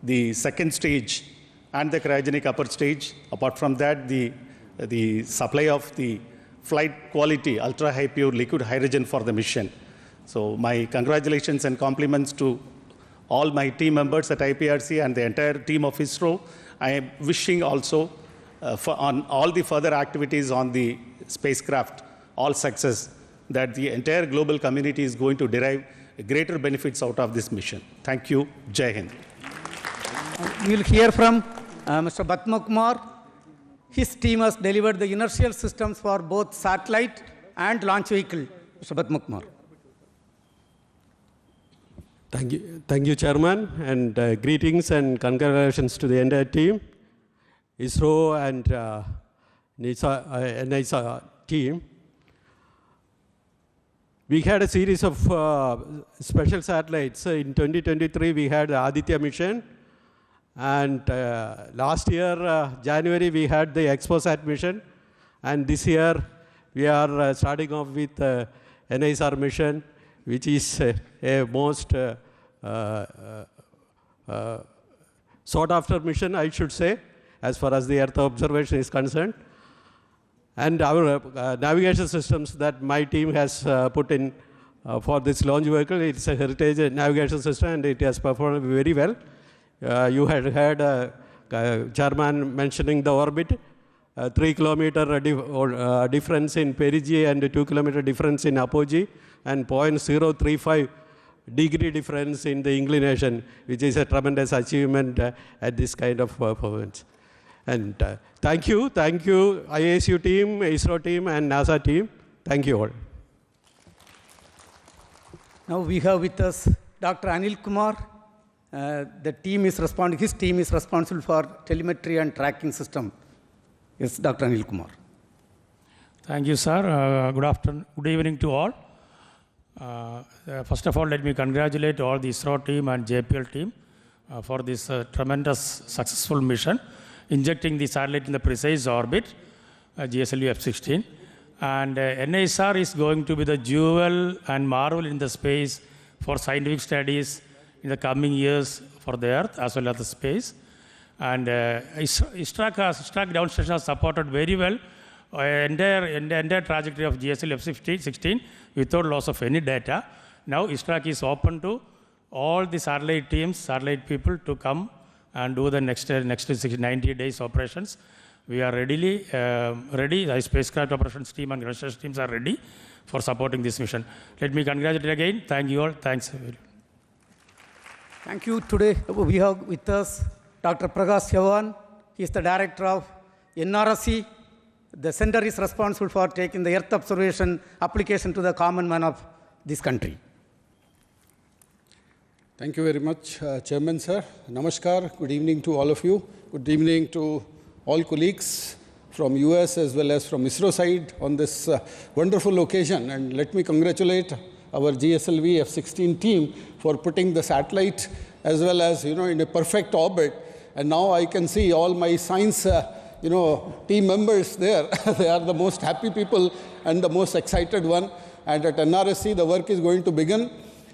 the second stage, and the cryogenic upper stage. Apart from that, the supply of the flight quality, ultra-high pure liquid hydrogen for the mission. So my congratulations and compliments to all my team members at IPRC and the entire team of ISRO. I am wishing also on all the further activities on the spacecraft, all success, that the entire global community is going to derive greater benefits out of this mission. Thank you. Jai Hind. We will hear from Mr. Batma Kumar. His team has delivered the inertial systems for both satellite and launch vehicle. Mr. Batma Kumar. Thank you, Chairman, and greetings and congratulations to the entire team, ISRO and NISA team. We had a series of special satellites. In 2023, we had the Aditya mission, and last year, January, we had the ExpoSat mission, and this year, we are starting off with NISR mission, which is a most sought after mission, I should say, as far as the Earth observation is concerned. And our navigation systems that my team has put in for this launch vehicle, it's a heritage navigation system and it has performed very well. You had heard Chairman mentioning the orbit, 3 kilometer difference in perigee and 2 kilometer difference in apogee, and 0.035 degree difference in the inclination, which is a tremendous achievement at this kind of performance. And thank you, IASU team, ISRO team, and NASA team. Thank you all. Now we have with us Dr. Anil Kumar. His team is responsible for telemetry and tracking system. Yes, Dr. Anil Kumar. Thank you, sir. Good evening to all. First of all, let me congratulate all the ISRO team and JPL team for this tremendous successful mission, injecting the satellite in the precise orbit, Gslv F-16. And NISR is going to be the jewel and marvel in the space for scientific studies in the coming years for the Earth as well as the space. And ISRO ground station has supported very well entire trajectory of Gslv F-16 without loss of any data. Now ISRO is open to all the satellite teams, satellite people to come and do the next 90 days operations. We are ready. The spacecraft operations team and ground station teams are ready for supporting this mission. Let me congratulate again. Thank you all. Thanks. Thank you. Today we have with us Dr. Prakash Chavan. He is the director of NRSC. The center is responsible for taking the Earth observation application to the common man of this country. Thank you very much, Chairman, sir. Namaskar. Good evening to all of you. Good evening to all colleagues from US as well as from ISRO side on this wonderful occasion. And let me congratulate our Gslv F-16 team for putting the satellite as well as, in a perfect orbit. And now I can see all my science team members there. They are the most happy people and the most excited one. And at NRSC, the work is going to begin.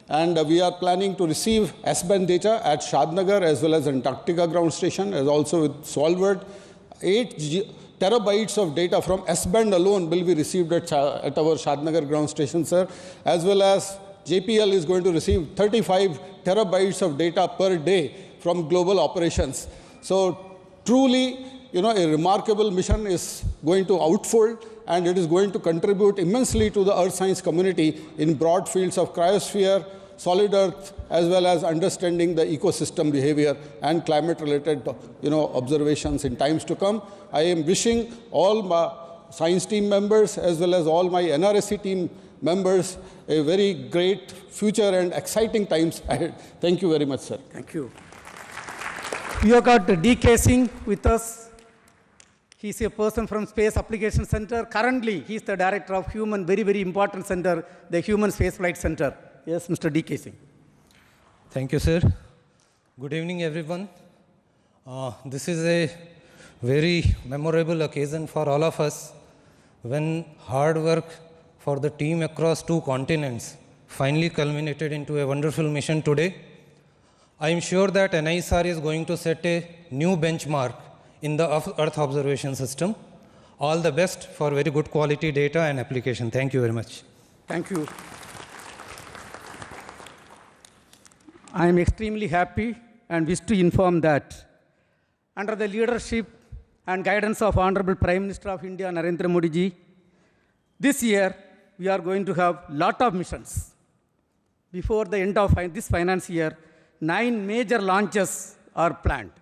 And we are planning to receive S-band data at Shadnagar as well as Antarctica ground station, as also with Svalbard. 8 terabytes of data from S-band alone will be received at our Shadnagar ground station, sir. As well as JPL is going to receive 35 terabytes of data per day from global operations. So truly, a remarkable mission is going to unfold, and it is going to contribute immensely to the Earth science community in broad fields of cryosphere, solid Earth, as well as understanding the ecosystem behavior and climate-related, observations in times to come. I am wishing all my science team members as well as all my NRSC team members a very great future and exciting times ahead. Thank you very much, sir. Thank you. We have got D.K. Singh with us. He is a person from Space Application Center. Currently, he is the director of very, very important center, the Human Spaceflight Center. Yes, Mr. D.K. Singh. Thank you, sir. Good evening, everyone. This is a very memorable occasion for all of us when hard work for the team across 2 continents finally culminated into a wonderful mission today. I am sure that NISR is going to set a new benchmark in the Earth observation system. All the best for very good quality data and application. Thank you very much. Thank you. I am extremely happy and wish to inform that under the leadership and guidance of Honorable Prime Minister of India, Narendra Modi ji, this year we are going to have lot of missions. Before the end of this finance year, 9 major launches are planned.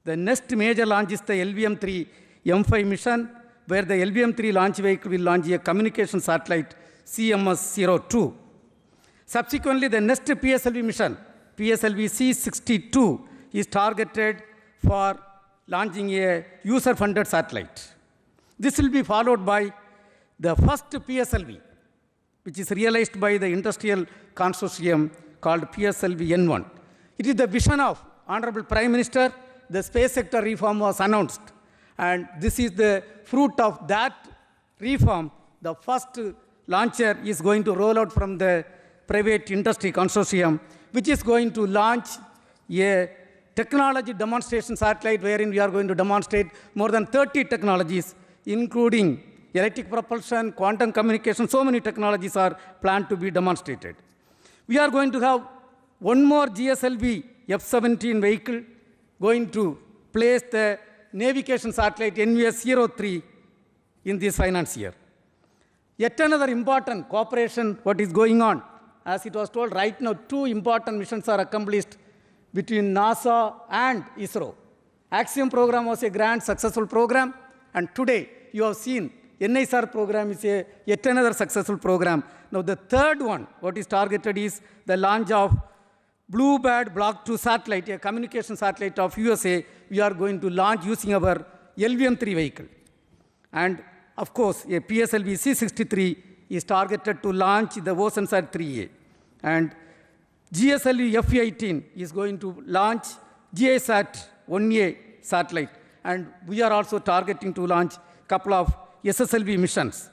The next major launch is the LVM-3 M5 mission, where the LVM-3 launch vehicle will launch a communication satellite CMS-02. Subsequently, the next PSLV mission, PSLV C-62, is targeted for launching a user-funded satellite. This will be followed by the first PSLV, which is realized by the industrial consortium called PSLV N1. It is the vision of Honorable Prime Minister. The space sector reform was announced, and this is the fruit of that reform. The first launcher is going to roll out from the private industry consortium, which is going to launch a technology demonstration satellite wherein we are going to demonstrate more than 30 technologies, including electric propulsion, quantum communication. So many technologies are planned to be demonstrated. We are going to have one more GSLV F-17 vehicle going to place the navigation satellite NVS-03 in this finance year. Yet another important cooperation, what is going on, as it was told right now, 2 important missions are accomplished between NASA and ISRO. Axiom program was a grand successful program, and today you have seen Nisar program is yet another successful program. Now the third one, what is targeted is the launch of Bluebird Block 2 satellite, a communication satellite of USA. We are going to launch using our LVM-3 vehicle. And of course, a PSLV C-63 is targeted to launch the Oceansat 3A. And GSLV F-18 is going to launch GISAT 1A satellite. And we are also targeting to launch a couple of SSLV missions.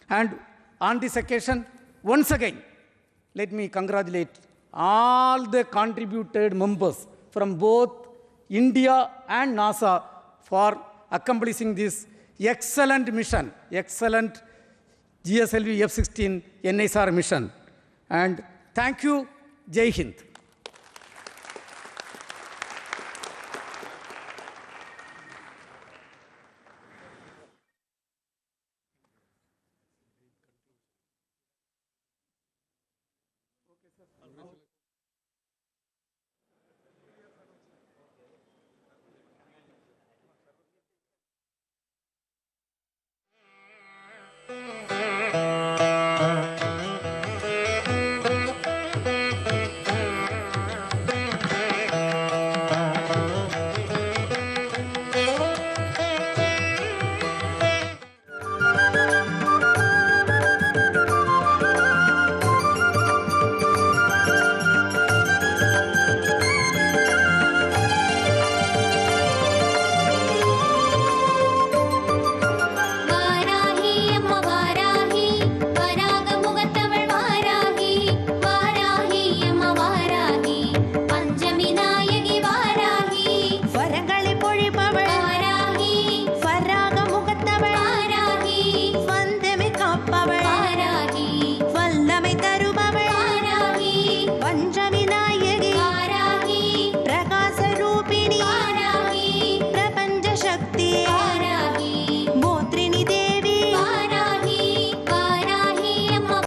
And on this occasion, once again, let me congratulate all the contributed members from both India and NASA for accomplishing this excellent mission, excellent GSLV F-16 Nisar mission. And thank you. Jai Hind.